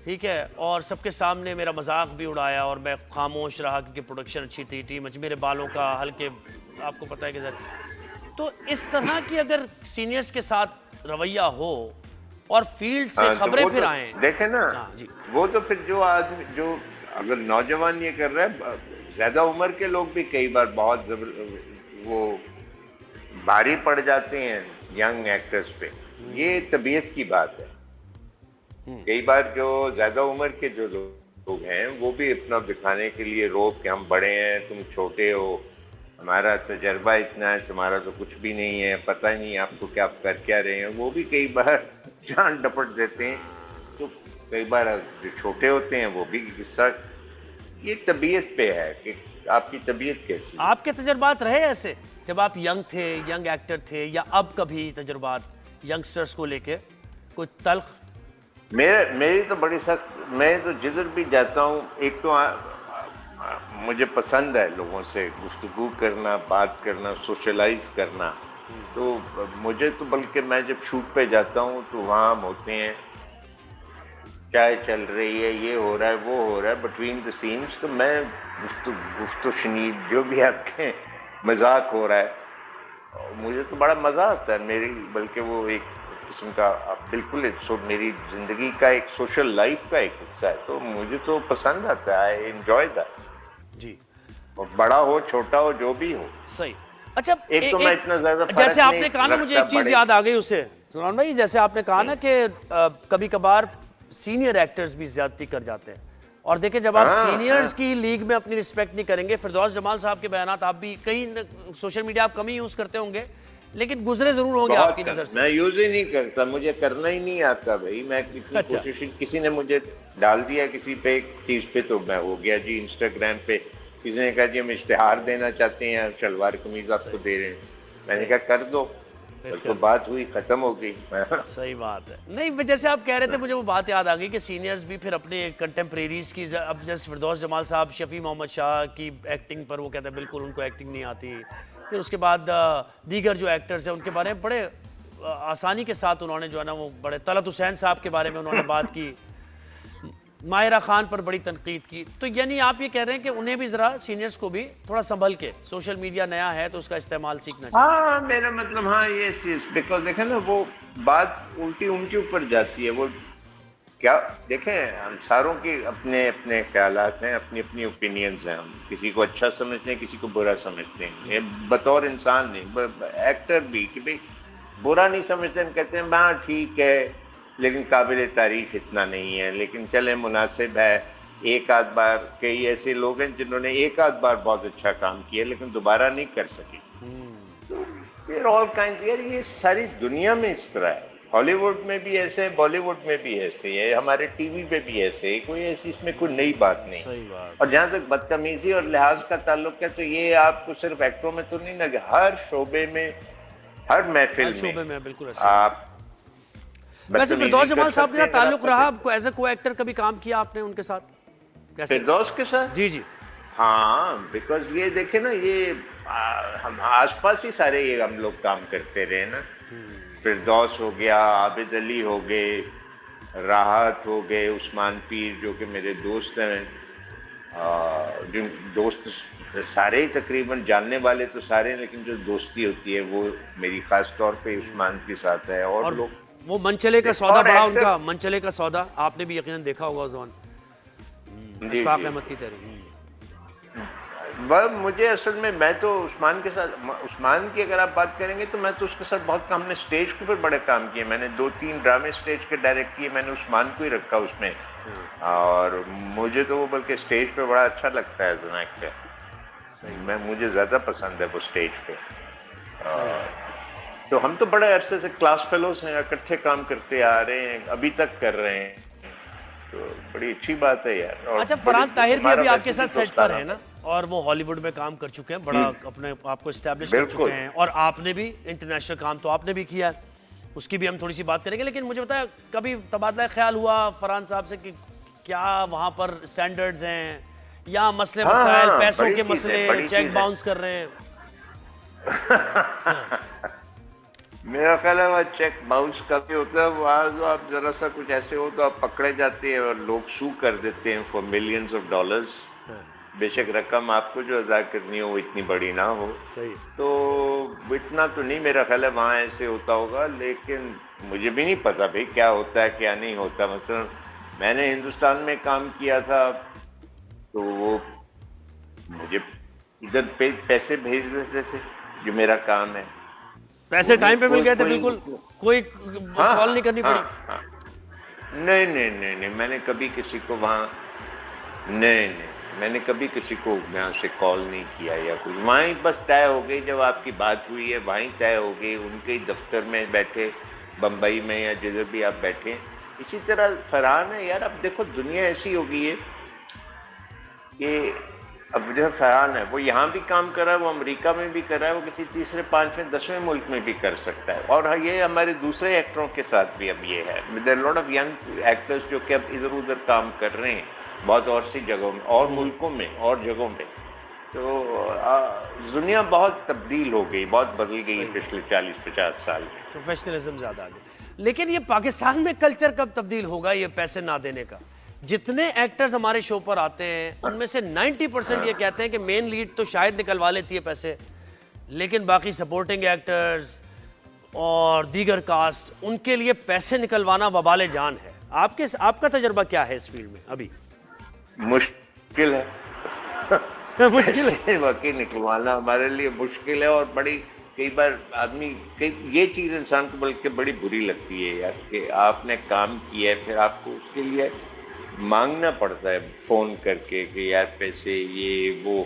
ٹھیک ہے، اور سب کے سامنے میرا مذاق بھی اڑایا اور میں خاموش رہا کیونکہ پروڈکشن اچھی تھی، ٹیم اچھی، میرے بالوں کا ہلکے آپ کو پتہ ہے کہ تو اس طرح کی اگر سینئرز کے ساتھ رویہ ہو اور فیلڈ سے خبریں پھر آئیں. دیکھیں نا وہ تو پھر جو آدمی جو اگر نوجوان یہ کر رہا ہے، زیادہ عمر کے لوگ بھی کئی بار بہت وہ بھاری پڑ جاتے ہیں ینگ ایکٹرز پہ. یہ طبیعت کی بات ہے. کئی بار جو زیادہ عمر کے جو لوگ ہیں وہ بھی اپنا دکھانے کے لیے روب کہ ہم بڑے ہیں، تم چھوٹے ہو، ہمارا تجربہ اتنا ہے، تمہارا تو کچھ بھی نہیں ہے، پتہ نہیں آپ کو کیا کر کیا رہے ہیں، وہ بھی کئی بار جان ڈپٹ دیتے ہیں. تو کئی بار جو چھوٹے ہوتے ہیں وہ بھی غصہ، یہ طبیعت پہ ہے کہ آپ کی طبیعت کیسی ہے۔ آپ کے تجربات رہے ایسے جب آپ ینگ تھے، ینگ ایکٹر تھے، یا اب کبھی تجربات ینگسٹرز کو لے کے کوئی تلخ؟ میری تو بڑی سخت، میں تو جدھر بھی جاتا ہوں، ایک تو مجھے پسند ہے لوگوں سے گفتگو کرنا، بات کرنا، سوشلائز کرنا، تو مجھے تو بلکہ میں جب شوٹ پہ جاتا ہوں تو وہاں ہم ہوتے ہیں، چائے چل رہی ہے، یہ ہو رہا ہے، وہ ہو رہا ہے بٹوین دا سینس، تو میں گفت و شنید جو بھی آپ کے مذاق ہو رہا ہے، مجھے تو بڑا مزہ آتا ہے، میری بلکہ وہ ایک قسم کا بالکل میری زندگی کا ایک سوشل لائف کا ایک حصہ ہے، تو مجھے تو پسند آتا ہے، آئی انجوائے دیٹ، جی بڑا ہو چھوٹا ہو جو بھی ہو۔ صحیح۔ اچھا ایک تو میں اتنا زیادہ فرق جیسے آپ نہیں نے کہا نا، مجھے ایک رکھتا چیز بڑے، یاد آ گئی اسے سلمان بھائی، جیسے آپ نے کہا نا کہ کبھی کبھار سینئر ایکٹرز بھی زیادتی کر جاتے ہیں، اور دیکھیں جب آپ سینئرز کی لیگ میں اپنی رسپیکٹ نہیں کریں گے، فردوس جمال صاحب کے بیانات آپ بھی کئی سوشل میڈیا آپ کم ہی یوز کرتے ہوں گے، لیکن گزرے ضرور ہوں گے آپ کی نظر سے۔ میں یوز ہی نہیں کرتا، مجھے کرنا ہی نہیں آتا بھائی، میں اتنی کوشش، کسی نے مجھے ڈال دیا کسی پہ چیز پہ تو میں ہو گیا جی، انسٹاگرام پہ کسی نے کہا جی ہم اشتہار دینا چاہتے ہیں، شلوار قمیض آپ کو دے رہے ہیں، میں نے کہا کر دو، اس کو بات ہوئی، ختم ہو گئی۔ صحیح بات ہے۔ نہیں، جیسے آپ کہہ رہے تھے مجھے وہ بات یاد آ گئی کہ سینئرز بھی پھر اپنے کنٹمپریریز کی، اب جیسے فردوس جمال صاحب شفیع محمد شاہ کی ایکٹنگ پر وہ کہتے ہیں بالکل ان کو ایکٹنگ نہیں آتی، پھر اس کے بعد دیگر جو ایکٹرز ہیں ان کے بارے میں بڑے آسانی کے ساتھ انہوں نے جو ہے نا وہ بڑے، طلعت حسین صاحب کے بارے میں انہوں نے بات کی، ماہرہ خان پر بڑی تنقید کی، تو یعنی آپ یہ کہہ رہے ہیں کہ انہیں بھی ذرا سینئرز کو بھی تھوڑا سنبھل کے، سوشل میڈیا نیا ہے تو اس کا استعمال سیکھنا چاہیے۔ ہاں میرا مطلب، ہاں یہ بیکاز دیکھیں نا وہ بات الٹی ان کے اوپر جاتی ہے، وہ کیا دیکھیں، ہم ساروں کے اپنے اپنے خیالات ہیں، اپنی اپنی اوپینینز ہیں، ہم کسی کو اچھا سمجھتے ہیں، کسی کو برا سمجھتے ہیں، بطور انسان نہیں، ایکٹر بھی کہ بھئی برا نہیں سمجھتے، ہم کہتے ہیں ہاں ٹھیک ہے لیکن قابل تعریف اتنا نہیں ہے، لیکن چلیں مناسب ہے، ایک آدھ بار، کئی ایسے لوگ ہیں جنہوں نے ایک آدھ بار بہت اچھا کام کیا لیکن دوبارہ نہیں کر سکے، آل کائنڈ، یار یہ ساری دنیا میں اس طرح ہے، ہالی ووڈ میں بھی ایسے ہے، بالی ووڈ میں بھی ایسے ہے، ہمارے ٹی وی پہ بھی ایسے ہے، کوئی ایسی اس میں کوئی نئی بات نہیں۔ صحیح بات۔ اور جہاں تک بدتمیزی اور لحاظ کا تعلق ہے تو یہ آپ کو صرف ایکٹروں میں تو نہیں لگے، ہر شعبے میں، ہر محفل شعبے میں میں بالکل ایسا۔ آپ ویسے فردوس جمال صاحب کے ساتھ تعلق رہا، آپ آپ کو ایز اے کو ایکٹر کبھی کام کیا آپ نے ان کے ساتھ کیسے؟ فردوس کے ساتھ؟ جی جی۔ ہاں بیکاز یہ دیکھیں نا، یہ ہم آس پاس ہی سارے یہ ہم لوگ کام کرتے رہے نا، فردوس ہو گیا، عابد علی ہو گئے، راحت ہو گئے، عثمان پیر جو کہ میرے دوست ہیں، جن دوست سارے ہی تقریباً جاننے والے تو سارے، لیکن جو دوستی ہوتی ہے وہ میری خاص طور پہ عثمان کے ساتھ ہے، اور لوگ وہ منچلے کا سودا بڑا ان کا، منچلے کا سودا آپ نے بھی یقیناً دیکھا ہوگا زون، اشفاق احمد کی تحریر۔ مجھے اصل میں تو عثمان کے ساتھ، عثمان کی اگر آپ بات کریں گے تو میں تو اس کے ساتھ بہت کام، ہم نے اسٹیج کے اوپر بڑے کام کیے، میں نے 2-3 ڈرامے اسٹیج کے ڈائریکٹ کیے، میں نے عثمان کو ہی رکھا اس میں، اور مجھے تو وہ بلکہ اسٹیج پہ بڑا اچھا لگتا ہے ایز این ایکٹر، مجھے زیادہ پسند ہے وہ اسٹیج پہ، تو ہم تو بڑے عرصے سے کلاس فیلوز ہیں، اکٹھے کام کرتے آ رہے ہیں، ابھی تک کر رہے ہیں، تو بڑی اچھی بات ہے یار۔ اچھا، فرحان طاہر بھی ابھی آپ کے ساتھ سیٹ پر ہے نا، اور وہ ہالی ووڈ میں کام کر چکے ہیں، بڑا اپنے آپ کو اسٹیبلش کر چکے ہیں، اور آپ نے بھی انٹرنیشنل کام تو آپ نے بھی کیا ہے، اس کی بھی ہم تھوڑی سی بات کریں گے، لیکن مجھے بتایا کبھی تبادلہ خیال ہوا فرحان صاحب سے کہ کیا وہاں پر سٹینڈرڈز ہیں یا مسئلے مسائل، پیسوں کے مسئلے، چیک باؤنس کر رہے ہیں؟ میرا خیال ہے وہ چیک باؤنس کا بھی ہوتا ہے، وہاں جو آپ ذرا سا کچھ ایسے ہو تو آپ پکڑے جاتے ہیں اور لوگ سو کر دیتے ہیں فار ملینز آف ڈالرز، بے شک رقم آپ کو جو ادا کرنی ہو وہ اتنی بڑی نہ ہو، تو اتنا تو نہیں میرا خیال ہے وہاں ایسے ہوتا ہوگا، لیکن مجھے بھی نہیں پتا بھائی کیا ہوتا ہے کیا نہیں ہوتا۔ مثلا میں نے ہندوستان میں کام کیا تھا تو وہ مجھے ادھر پیسے بھیج دیتے تھے جو میرا کام ہے، پیسے ٹائم پہ مل گئے تھے، بالکل کوئی کال نہیں کرنی پڑی؟ نہیں، میں نے کبھی کسی کو وہاں، نہیں میں نے کبھی کسی کو یہاں سے کال نہیں کیا یا کچھ، وہاں ہی بس طے ہو گئی، جب آپ کی بات ہوئی ہے وہیں طے ہو گئی، ان کے ہی دفتر میں بیٹھے، بمبئی میں یا جدھر بھی آپ بیٹھے، اسی طرح فرحان ہے یار. اب دیکھو دنیا ایسی ہو گئی ہے کہ اب جو فرحان ہے وہ یہاں بھی کام کر رہا ہے, وہ امریکہ میں بھی کر رہا ہے, وہ کسی تیسرے 5ویں 10ویں ملک میں بھی کر سکتا ہے. اور یہ ہمارے دوسرے ایکٹروں کے ساتھ بھی اب یہ ہے. دیر لاٹ آف ینگ ایکٹرز جو کہ اب ادھر ادھر کام کر رہے ہیں بہت اور سی جگہوں میں اور ملکوں میں اور جگہوں پہ. تو دنیا بہت تبدیل ہو گئی, بہت بدل گئی پچھلے 40-50 سال میں. پروفیشنلزم زیادہ آگے. لیکن یہ پاکستان میں کلچر کب تبدیل ہوگا یہ پیسے نہ دینے کا؟ جتنے ایکٹرز ہمارے شو پر آتے ہیں ان میں سے 90% یہ کہتے ہیں کہ مین لیڈ تو شاید نکلوا لیتی ہے پیسے, لیکن باقی سپورٹنگ ایکٹرز اور دیگر کاسٹ ان کے لیے پیسے نکلوانا وبال جان ہے. آپ کا تجربہ کیا ہے اس فیلڈ میں ابھی؟ مشکل ہے. مشکل ہے واقعی نکلوانا ہمارے لیے مشکل ہے. اور بڑی کئی بار آدمی یہ چیز انسان کو بلکہ بڑی بری لگتی ہے یار کہ آپ نے کام کیا ہے پھر آپ کو اس کے لیے مانگنا پڑتا ہے فون کر کے کہ یار پیسے یہ وہ.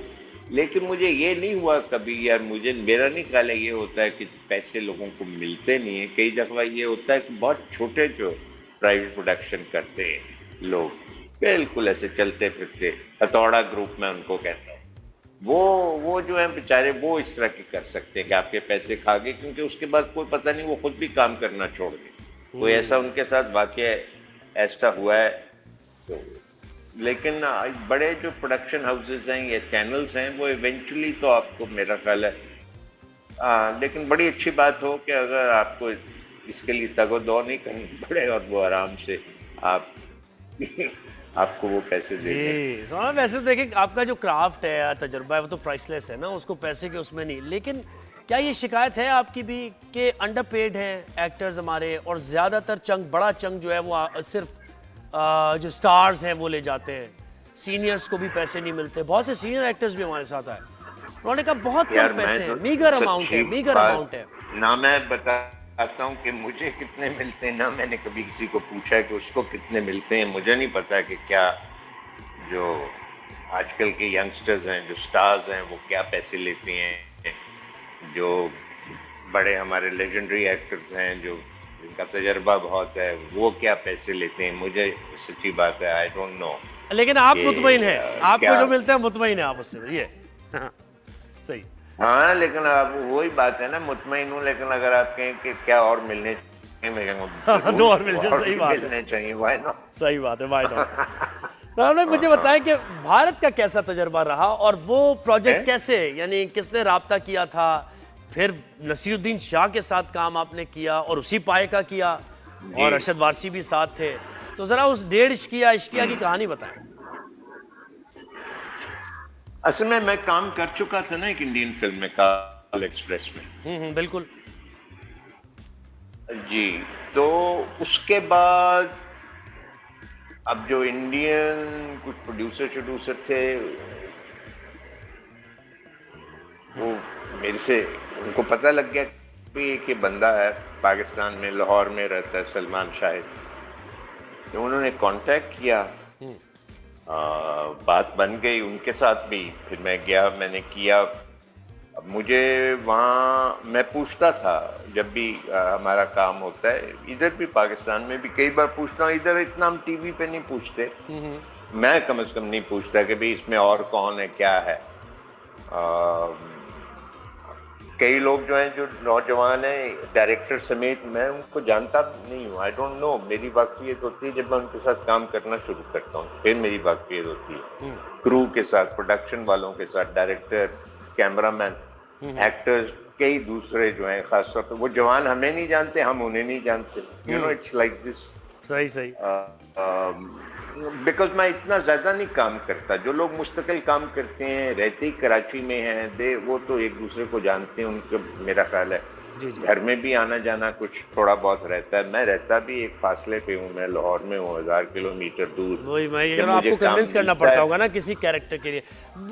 لیکن مجھے یہ نہیں ہوا کبھی یار, میرا نہیں خیال ہے یہ ہوتا ہے کہ پیسے لوگوں کو ملتے نہیں ہیں. کئی دفعہ یہ ہوتا ہے کہ بہت چھوٹے جو پرائیویٹ پروڈکشن کرتے ہیں لوگ بالکل ایسے چلتے پھرتے, ہتھوڑا گروپ میں ان کو کہتا ہوں, وہ جو ہیں بیچارے وہ اس طرح کی کر سکتے ہیں کہ آپ کے پیسے کھا گئے, کیونکہ اس کے بعد کوئی پتہ نہیں وہ خود بھی کام کرنا چھوڑ گئے. کوئی ایسا ان کے ساتھ واقعہ ایسا ہوا ہے. تو لیکن بڑے جو پروڈکشن ہاؤسز ہیں یا چینلز ہیں وہ ایونچولی تو آپ کو میرا خیال ہے لیکن بڑی اچھی بات ہو کہ اگر آپ کو اس کے لیے تگ و دو نہیں کرنی پڑے اور وہ آرام سے آپ کو وہ پیسے دے دیں. جی سونا, ویسے دیکھیں آپ کا جو کرافٹ ہے تجربہ ہے وہ تو پرائس لیس ہے نا, اس کو پیسے کے اس میں نہیں. لیکن کیا یہ شکایت ہے آپ کی بھی کہ انڈر پیڈ ہیں ایکٹرز ہمارے, اور زیادہ تر بڑا چنک جو ہے وہ صرف جو سٹارز ہیں وہ لے جاتے ہیں, سینئرز کو بھی پیسے نہیں ملتے. بہت سے سینئر ایکٹرز بھی ہمارے ساتھ آئے, انہوں نے کہا بہت کم پیسے ہیں, میگر اماؤنٹ ہے. نہ میں بتاتا ہوں کہ مجھے کتنے ملتے ہیں, نہ میں نے کبھی کسی کو پوچھا کہ اس کو کتنے ملتے ہیں. مجھے نہیں پتا کہ کیا جو آج کل کے ینگسٹرز ہیں جو سٹارز ہیں وہ کیا پیسے لیتے ہیں. جو بڑے ہمارے لیجنڈری ایکٹرز ہیں جو جن کا تجربہ بہت ہے وہ کیا پیسے لیتے ہیں, مجھے سچی بات ہے آئی ڈونٹ نو. لیکن آپ مطمئن ہیں آپ کو جو ملتا ہے مطمئن ہیں آپ اس سے, یہ صحیح. ہاں لیکن اب وہی بات ہے نا, مطمئن ہوں, لیکن اگر آپ کہیں کہ کیا اور ملنے چاہیے, دو اور مل جائے, صحیح بات ملنے چاہیے, وائی ناٹ. صحیح بات ہے, وائی ناٹ. مجھے بتائیں کہ بھارت کا کیسا تجربہ رہا اور وہ پروجیکٹ کیسے, یعنی کس نے رابطہ کیا تھا, پھر نصیر الدین شاہ کے ساتھ کام آپ نے کیا اور اسی پائے کا کیا, اور ارشد وارثی بھی ساتھ تھے, تو ذرا اس ڈیڑھ عشقیہ کی کہانی بتائیں. اصل میں کام کر چکا تھا نا ایک انڈین فلم میں, کال ایکسپریس میں. بالکل جی. تو اس کے بعد اب جو انڈین کچھ پروڈیوسر تھے وہ میرے سے, ان کو پتہ لگ گیا کہ بندہ ہے پاکستان میں, لاہور میں رہتا ہے, سلمان شاہد. تو انہوں نے کانٹیکٹ کیا, بات بن گئی ان کے ساتھ بھی. پھر میں گیا, میں نے کیا. اب مجھے وہاں میں پوچھتا تھا جب بھی ہمارا کام ہوتا ہے, ادھر بھی پاکستان میں بھی کئی بار پوچھتا ہوں. ادھر اتنا ہم ٹی وی پہ نہیں پوچھتے, میں کم از کم نہیں پوچھتا کہ بھئی اس میں اور کون ہے کیا ہے. کئی لوگ جو ہیں جو نوجوان ہیں ڈائریکٹر سمیت, میں ان کو جانتا نہیں ہوں, آئی ڈونٹ نو. میری واقفیت ہوتی ہے جب میں ان کے ساتھ کام کرنا شروع کرتا ہوں, پھر میری واقفیت ہوتی ہے کرو کے ساتھ, پروڈکشن والوں کے ساتھ, ڈائریکٹر, کیمرہ مین, ایکٹرز, کئی دوسرے جو ہیں. خاص طور پہ وہ جوان ہمیں نہیں جانتے, ہم انہیں نہیں جانتے. You know it's like this. صحیح. بیکاز میں اتنا زیادہ نہیں کام کرتا. جو لوگ مستقل کام کرتے ہیں رہتے ہی کراچی میں ہیں, وہ تو ایک دوسرے کو جانتے ہیں. ان کا میرا خیال ہے گھر میں بھی آنا جانا کچھ تھوڑا بہت رہتا ہے. میں رہتا بھی ایک فاصلے پہ ہوں, میں لاہور میں ہوں, 1000 کلومیٹر دور. وہی میں آپ کو کنونس کرنا پڑتا ہوگا نا کسی کیریکٹر کے لیے.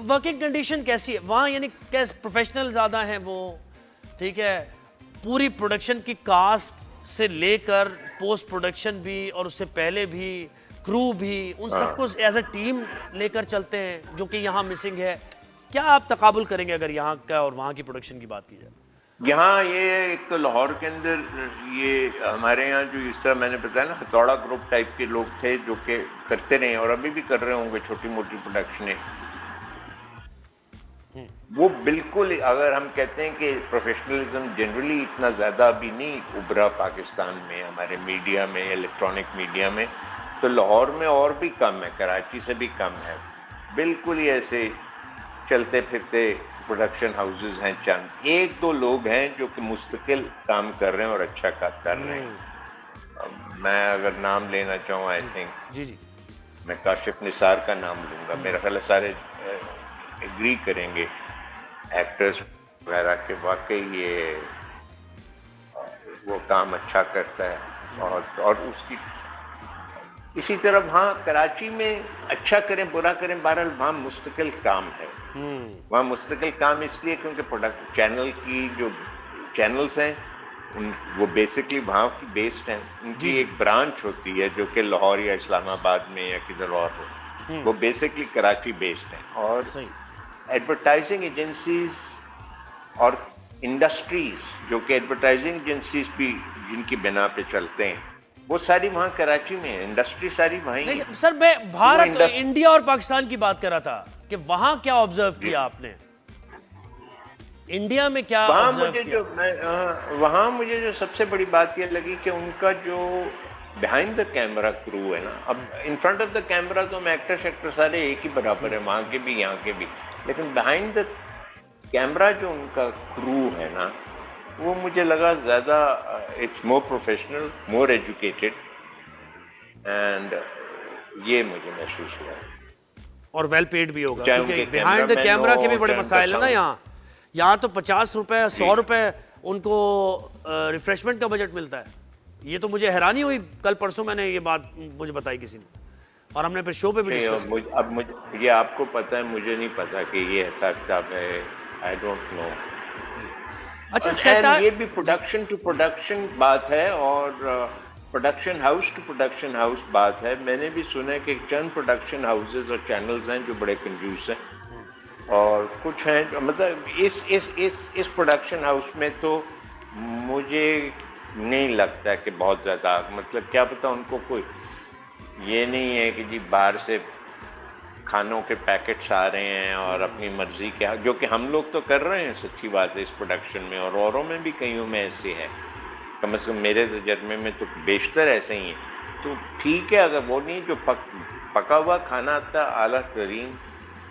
ورکنگ کنڈیشن کیسی ہے وہاں, یعنی پروفیشنل زیادہ ہیں وہ, ٹھیک ہے, پوری پروڈکشن کی کاسٹ سے لے کر پوسٹ پروڈکشن بھی اور اس سے پہلے بھی, کرو بھی, ان سب کو ایز اے ٹیم لے کر چلتے ہیں جو کہ یہاں مسنگ ہے. کیا آپ تقابل کریں گے اگر یہاں کا اور وہاں کی پروڈکشن کی بات کی جائے؟ یہاں یہ ایک تو لاہور کے اندر یہ ہمارے یہاں جو اس طرح میں نے بتایا نا ہتھوڑا گروپ ٹائپ کے لوگ تھے جو کہ کرتے رہے اور ابھی بھی کر رہے ہوں گے چھوٹی موٹی پروڈکشنیں. وہ بالکل اگر ہم کہتے ہیں کہ پروفیشنلزم جنرلی اتنا زیادہ ابھی نہیں ابھرا پاکستان میں ہمارے میڈیا میں الیکٹرانک میڈیا میں, تو لاہور میں اور بھی کم ہے, کراچی سے بھی کم ہے. بالکل ہی ایسے چلتے پھرتے پروڈکشن ہاؤسز ہیں, چند ایک دو لوگ ہیں جو کہ مستقل کام کر رہے ہیں اور اچھا کر رہے ہیں. میں اگر نام لینا چاہوں آئی تھنک جی جی میں کاشف نثار کا نام لوں گا. میرا خیال ہے سارے ایگری کریں گے ایکٹرز وغیرہ کہ واقعی یہ وہ کام اچھا کرتا ہے. اور اس کی اسی طرح وہاں کراچی میں اچھا کریں برا کریں بہرحال وہاں مستقل کام ہے. وہاں مستقل کام اس لیے کیونکہ چینل کی جو چینلز ہیں وہ بیسکلی وہاں کی بیسڈ ہیں. ان کی ایک برانچ ہوتی ہے جو کہ لاہور یا اسلام آباد میں یا کدھر اور ہو, وہ بیسکلی کراچی بیسڈ ہیں. اور ایڈورٹائزنگ ایجنسیز اور انڈسٹریز جو کہ ایڈورٹائزنگ ایجنسیز بھی جن کی بنا پہ چلتے ہیں وہ ساری وہاں کراچی میں ہیں, انڈسٹری ساری وہیں ہے. سر میں بھارت انڈیا اور پاکستان کی بات کر رہا تھا کہ وہاں کیا آبزرو کیا آپ نے, انڈیا میں کیا وہاں مجھے جو سب سے بڑی بات یہ لگی کہ ان کا جو بیہائنڈ دا کیمرہ کرو ہے نا, اب in front of the camera تو ہم ایکٹر شیکٹر سارے ایک ہی برابر ہیں, وہاں کے بھی یہاں کے بھی, لیکن بیہائنڈ دا کیمرہ جو ان کا کرو ہے نا وہ مجھے لگا زیادہ it's more professional, more educated, and یہ مجھے محسوس ہوا. اور ویل پیڈ بھی ہوگا کیونکہ بیہائنڈ دا کیمرہ کے بھی بڑے مسائل ہیں نا. یہاں تو 50 روپے 100 روپے ان کو ریفریشمنٹ کا بجٹ ملتا ہے. یہ تو مجھے حیرانی ہوئی, کل پرسوں میں نے یہ بات مجھے بتائی کسی نے, اور ہم نے پھر شو پہ بھی ڈسکس کیا. اب یہ آپ کو پتہ ہے, مجھے نہیں پتا کہ یہ حساب کتاب ہے, آئی ڈونٹ نو. اچھا یہ بھی پروڈکشن ٹو پروڈکشن بات ہے اور production house to production house بات ہے. میں نے بھی سنا ہے کہ چند پروڈکشن ہاؤسز اور چینلز ہیں جو بڑے کنجوس ہیں, اور کچھ ہیں مطلب اس پروڈکشن ہاؤس میں تو مجھے نہیں لگتا کہ بہت زیادہ, مطلب کیا پتا ان کو کوئی یہ نہیں ہے کہ جی باہر سے کھانوں کے پیکٹس آ رہے ہیں اور اپنی مرضی کے, جو کہ ہم لوگ تو کر رہے ہیں سچی بات ہے اس پروڈکشن میں, اور اوروں میں بھی کئیوں میں ایسے ہیں, کم از کم میرے تجربے میں تو بیشتر ایسے ہی ہیں. تو ٹھیک ہے اگر وہ نہیں جو پکا ہوا کھانا آتا ہے اعلیٰ ترین,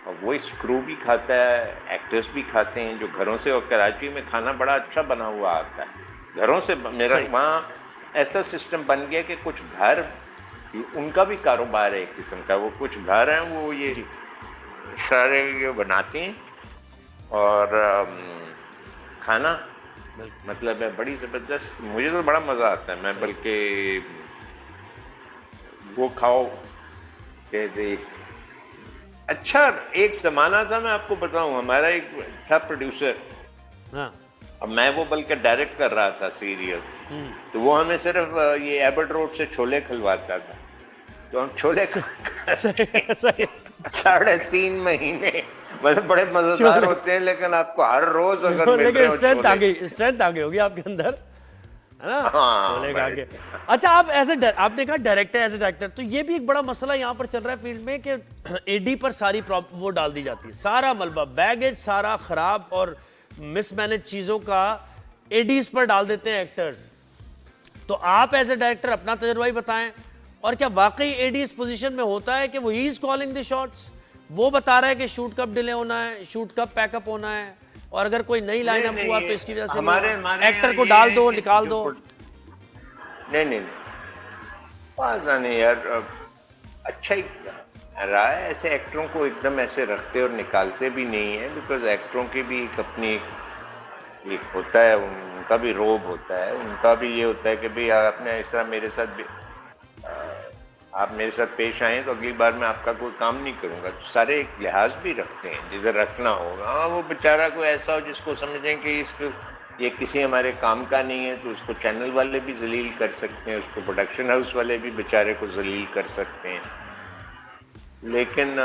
اور وہ اسکرو بھی کھاتا ہے, ایکٹرز بھی کھاتے ہیں جو گھروں سے, اور کراچی میں کھانا بڑا اچھا بنا ہوا آتا ہے گھروں سے. میرا وہاں ایسا سسٹم بن گیا کہ کچھ گھر ان کا بھی کاروبار ہے ایک قسم کا, وہ کچھ گھر ہیں وہ یہ سارے بناتے ہیں اور کھانا مطلب ہے بڑی زبردست. مجھے تو بڑا مزہ آتا ہے, میں بلکہ وہ کھاؤ کہ اچھا. ایک زمانہ تھا میں آپ کو بتاؤں, ہمارا ایک تھا پروڈیوسر, اب میں وہ بلکہ ڈائریکٹ کر رہا تھا سیریل, تو وہ ہمیں صرف یہ ایبٹ روڈ سے چھولے کھلواتا تھا, تو ہم چھولے 3.5 مہینے مطلب بڑے مزیدار ہوتے ہیں, لیکن آپ کو ہر روز اگر اسٹرینتھ آ گئی ہوگی آپ کے اندر ہے نا چھولے کھا کے. اچھا آپ نے کہا ڈائریکٹر ایز اے ڈائریکٹر, تو یہ بھی ایک بڑا مسئلہ یہاں پر چل رہا ہے فیلڈ میں کہ اے ڈی پر ساری وہ ڈال دی جاتی ہے, سارا ملبہ بیگیج سارا خراب اور مس مینج چیزوں کا اے ڈیز پر ڈال دیتے ہیں ایکٹرز. تو آپ ایز اے ڈائریکٹر اپنا تجربہ ہی بتائیں, اور کیا واقعی اے ڈی اس پوزیشن میں ہوتا ہے کہ وہ ہی از کالنگ دی شاٹس, وہ بتا رہا ہے کہ شوٹ کب ڈیلے ہونا ہے, شوٹ کب پیک اپ ہونا ہے, اور اگر کوئی نئی لائن اپ ہوا تو اس کی وجہ سے ایکٹر کو ڈال دو نکال دو. نہیں پتا نہیں یار, اچھا ہی رہا ہے. ایسے ایکٹروں کو ایک دم ایسے رکھتے اور نکالتے بھی نہیں ہیں, بیکاز ایکٹروں کی بھی ایک اپنی ایک ہوتا ہے, ان کا بھی روب ہوتا ہے, ان کا بھی یہ ہوتا ہے کہ بھئی آپ نے اس طرح میرے ساتھ آپ میرے ساتھ پیش آئیں تو اگلی بار میں آپ کا کوئی کام نہیں کروں گا. تو سارے ایک لحاظ بھی رکھتے ہیں جدھر رکھنا ہوگا. ہاں وہ بیچارہ کوئی ایسا ہو جس کو سمجھیں کہ اس کو یہ کسی ہمارے کام کا نہیں ہے, تو اس کو چینل والے بھی ذلیل کر سکتے ہیں, اس کو پروڈکشن ہاؤس والے بھی بیچارے کو ذلیل کر سکتے ہیں. لیکن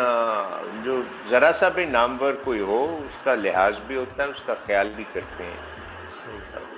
جو ذرا سا بھی نامور کوئی ہو اس کا لحاظ بھی ہوتا ہے, اس کا خیال بھی کرتے ہیں.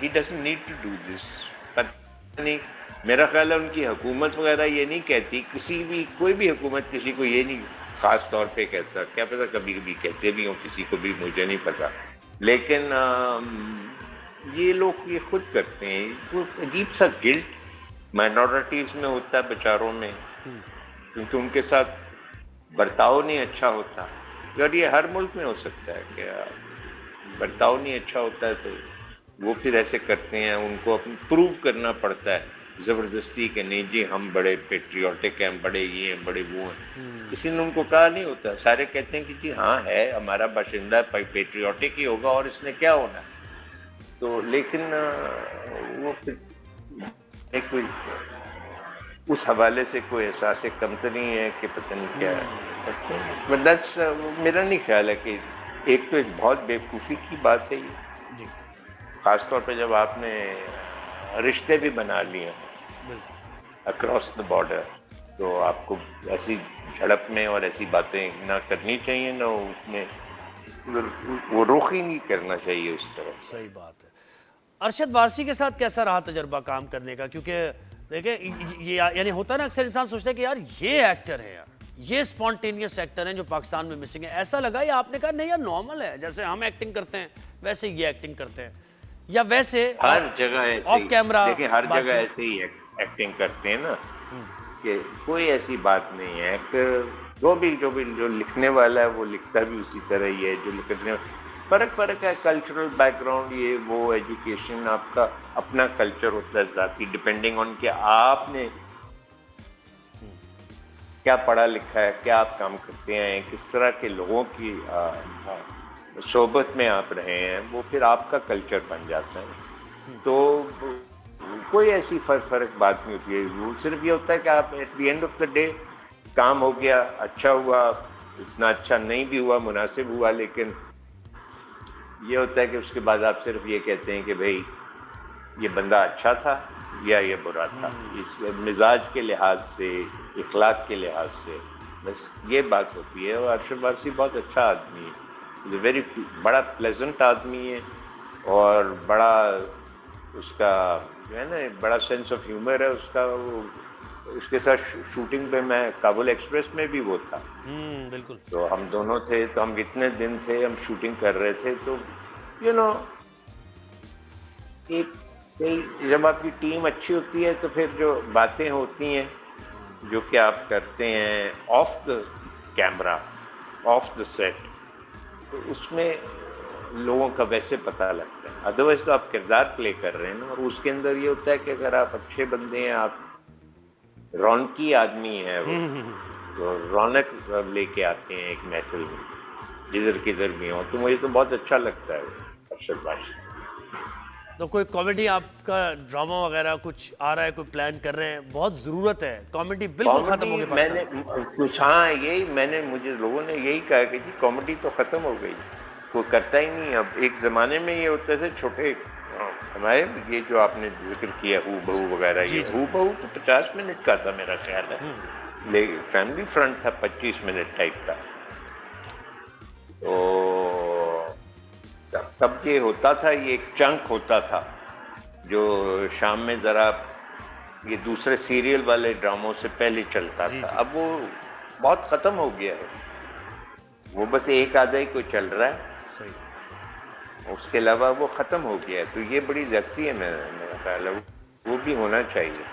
He doesn't need to do this. نہیں. میرا خیال ہے ان کی حکومت وغیرہ یہ نہیں کہتی, کوئی بھی حکومت کسی کو یہ نہیں خاص طور پہ کہتا, کیا پتہ کبھی کبھی کہتے بھی ہوں کسی کو بھی, مجھے نہیں پتا, لیکن یہ لوگ یہ خود کرتے ہیں. وہ عجیب سا گلٹ مائنورٹیز میں ہوتا ہے بیچاروں میں, کیونکہ ان کے ساتھ برتاؤ نہیں اچھا ہوتا. اور یہ ہر ملک میں ہو سکتا ہے کہ برتاؤ نہیں اچھا ہوتا ہے تو وہ پھر ایسے کرتے ہیں, ان کو اپنی پروو کرنا پڑتا ہے زبردستی کہ نہیں جی ہم بڑے پیٹریوٹک ہیں, بڑے یہ ہیں, بڑے وہ ہیں. کسی نے ان کو کہا نہیں ہوتا, سارے کہتے ہیں کہ جی ہاں ہے ہمارا باشندہ پیٹریوٹک ہی ہوگا اور اس نے کیا ہونا. تو لیکن وہ پھر کوئی اس حوالے سے کوئی احساس کمتری ہے کہ پتہ نہیں کیا ہے. بٹ دیٹس میرا نہیں خیال ہے کہ ایک تو ایک بہت بیوقوفی کی بات ہے یہ, خاص طور پہ جب آپ نے رشتے بھی بنا لیے اکراس دا بارڈر, تو آپ کو ایسی جھڑپ میں اور ایسی باتیں نہ کرنی چاہیے, نہ اس میں وہ رخ ہی نہیں کرنا چاہیے اس طرح. صحیح بات ہے. ارشد وارثی کے ساتھ کیسا رہا تجربہ کام کرنے کا؟ کیونکہ دیکھیں یہ یعنی ہوتا ہے نا اکثر انسان سوچتا ہے کہ یار یہ ایکٹر ہے, یار یہ اسپونٹینیس ایکٹر ہیں جو پاکستان میں مسنگ ہے. ایسا لگا یا آپ نے کہا نہیں یار نارمل ہے, جیسے ہم ایکٹنگ کرتے ہیں ویسے یہ ایکٹنگ کرتے ہیں, یا ویسے ہر جگہ آف کیمرہ دیکھیں ہر جگہ ایسے ہی ایکٹنگ کرتے ہیں نا, کہ کوئی ایسی بات نہیں ہے. جو لکھنے والا ہے وہ لکھتا بھی اسی طرح ہی ہے, جو لکھنے فرق ہے. کلچرل بیک گراؤنڈ یہ وہ ایجوکیشن, آپ کا اپنا کلچر ہوتا ہے ذاتی, ڈپینڈنگ آن کہ آپ نے کیا پڑھا لکھا ہے, کیا آپ کام کرتے ہیں, کس طرح کے لوگوں کی صحبت میں آپ رہے ہیں, وہ پھر آپ کا کلچر بن جاتا ہے. تو کوئی ایسی فرق بات نہیں ہوتی ہے. وہ صرف یہ ہوتا ہے کہ آپ at the end of the day کام ہو گیا, اچھا ہوا, اتنا اچھا نہیں بھی ہوا, مناسب ہوا, لیکن یہ ہوتا ہے کہ اس کے بعد آپ صرف یہ کہتے ہیں کہ بھئی یہ بندہ اچھا تھا یا یہ برا تھا, اس مزاج کے لحاظ سے, اخلاق کے لحاظ سے, بس یہ بات ہوتی ہے. اور ارشد وارثی بہت اچھا آدمی ہے, ویری بڑا پلیزنٹ آدمی ہے, اور بڑا اس کا جو ہے نا بڑا سینس آف ہیومر ہے اس کا. اس کے ساتھ شوٹنگ پہ میں کابل ایکسپریس میں بھی وہ تھا, بالکل, تو ہم دونوں تھے, تو ہم اتنے دن تھے ہم شوٹنگ کر رہے تھے. تو یو نو جب آپ کی ٹیم اچھی ہوتی ہے تو پھر جو باتیں ہوتی ہیں جو کہ آپ کرتے ہیں off the camera, off the set, تو اس میں لوگوں کا ویسے پتہ لگتا ہے. ادروائز تو آپ کردار پلے کر رہے ہیں نا, اور اس کے اندر یہ ہوتا ہے کہ اگر آپ اچھے بندے ہیں, آپ رونقی آدمی ہے, وہ تو رونق لے کے آتے ہیں ایک محفل میں, جدھر کدھر بھی ہوں. تو مجھے تو بہت اچھا لگتا ہے ارشد وارثی. تو کوئی کامیڈی آپ کا ڈرامہ وغیرہ کچھ آ رہا ہے, کوئی پلان کر رہے ہیں؟ بہت ضرورت ہے کامیڈی, بالکل ختم ہو گئی میں نے کچھ, ہاں یہی مجھے لوگوں نے یہی کہا کہ جی کامیڈی تو ختم ہو گئی, کوئی کرتا ہی نہیں. اب ایک زمانے میں یہ ہوتے تھے چھوٹے ہمارے, یہ جو آپ نے ذکر کیا ہو بہو وغیرہ, یہ ہو بہو تو 50 منٹ کا تھا میرا خیال ہے, لیکن فیملی فرنٹ تھا 25 منٹ ٹائپ کا. تو تب یہ ہوتا تھا, یہ ایک چنک ہوتا تھا جو شام میں ذرا یہ دوسرے سیریل والے ڈراموں سے پہلے چلتا تھا. اب وہ بہت ختم ہو گیا ہے, وہ بس ایک آدھا ہی کوئی چل رہا ہے, اس کے علاوہ وہ ختم ہو گیا ہے. تو یہ بڑی زیادتی ہے میرا خیال ہے, وہ بھی ہونا چاہیے.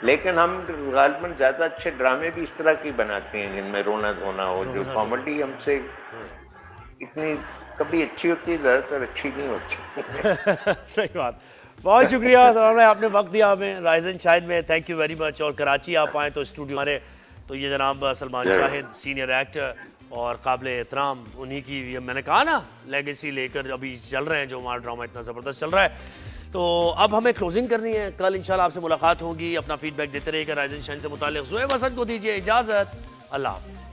لیکن ہم غالباً زیادہ اچھے ڈرامے بھی اس طرح کی بناتے ہیں جن میں رونا دھونا ہو. جو کامیڈی ہم سے اتنی کبھی اچھی ہوتی ہے, زیادہ تر اچھی نہیں ہوتی. صحیح بات. بہت شکریہ سلام علیکم, آپ نے وقت دیا ہمیں رائز اینڈ شاہد میں, تھینک یو ویری مچ. اور کراچی آپ آئیں تو اسٹوڈیو ہمارے, تو یہ جناب سلمان شاہد سینئر ایکٹر اور قابل احترام, انہی کی میں نے کہا نا لیگیسی لے کر ابھی چل رہے ہیں, جو ہمارا ڈرامہ اتنا زبردست چل رہا ہے. تو اب ہمیں کلوزنگ کرنی ہے, کل انشاءاللہ آپ سے ملاقات ہوگی. اپنا فیڈ بیک دیتے رہیے گا. رائز اینڈ شاہد سے متعلق زوہیب حسن کو دیجیے اجازت, اللہ حافظ.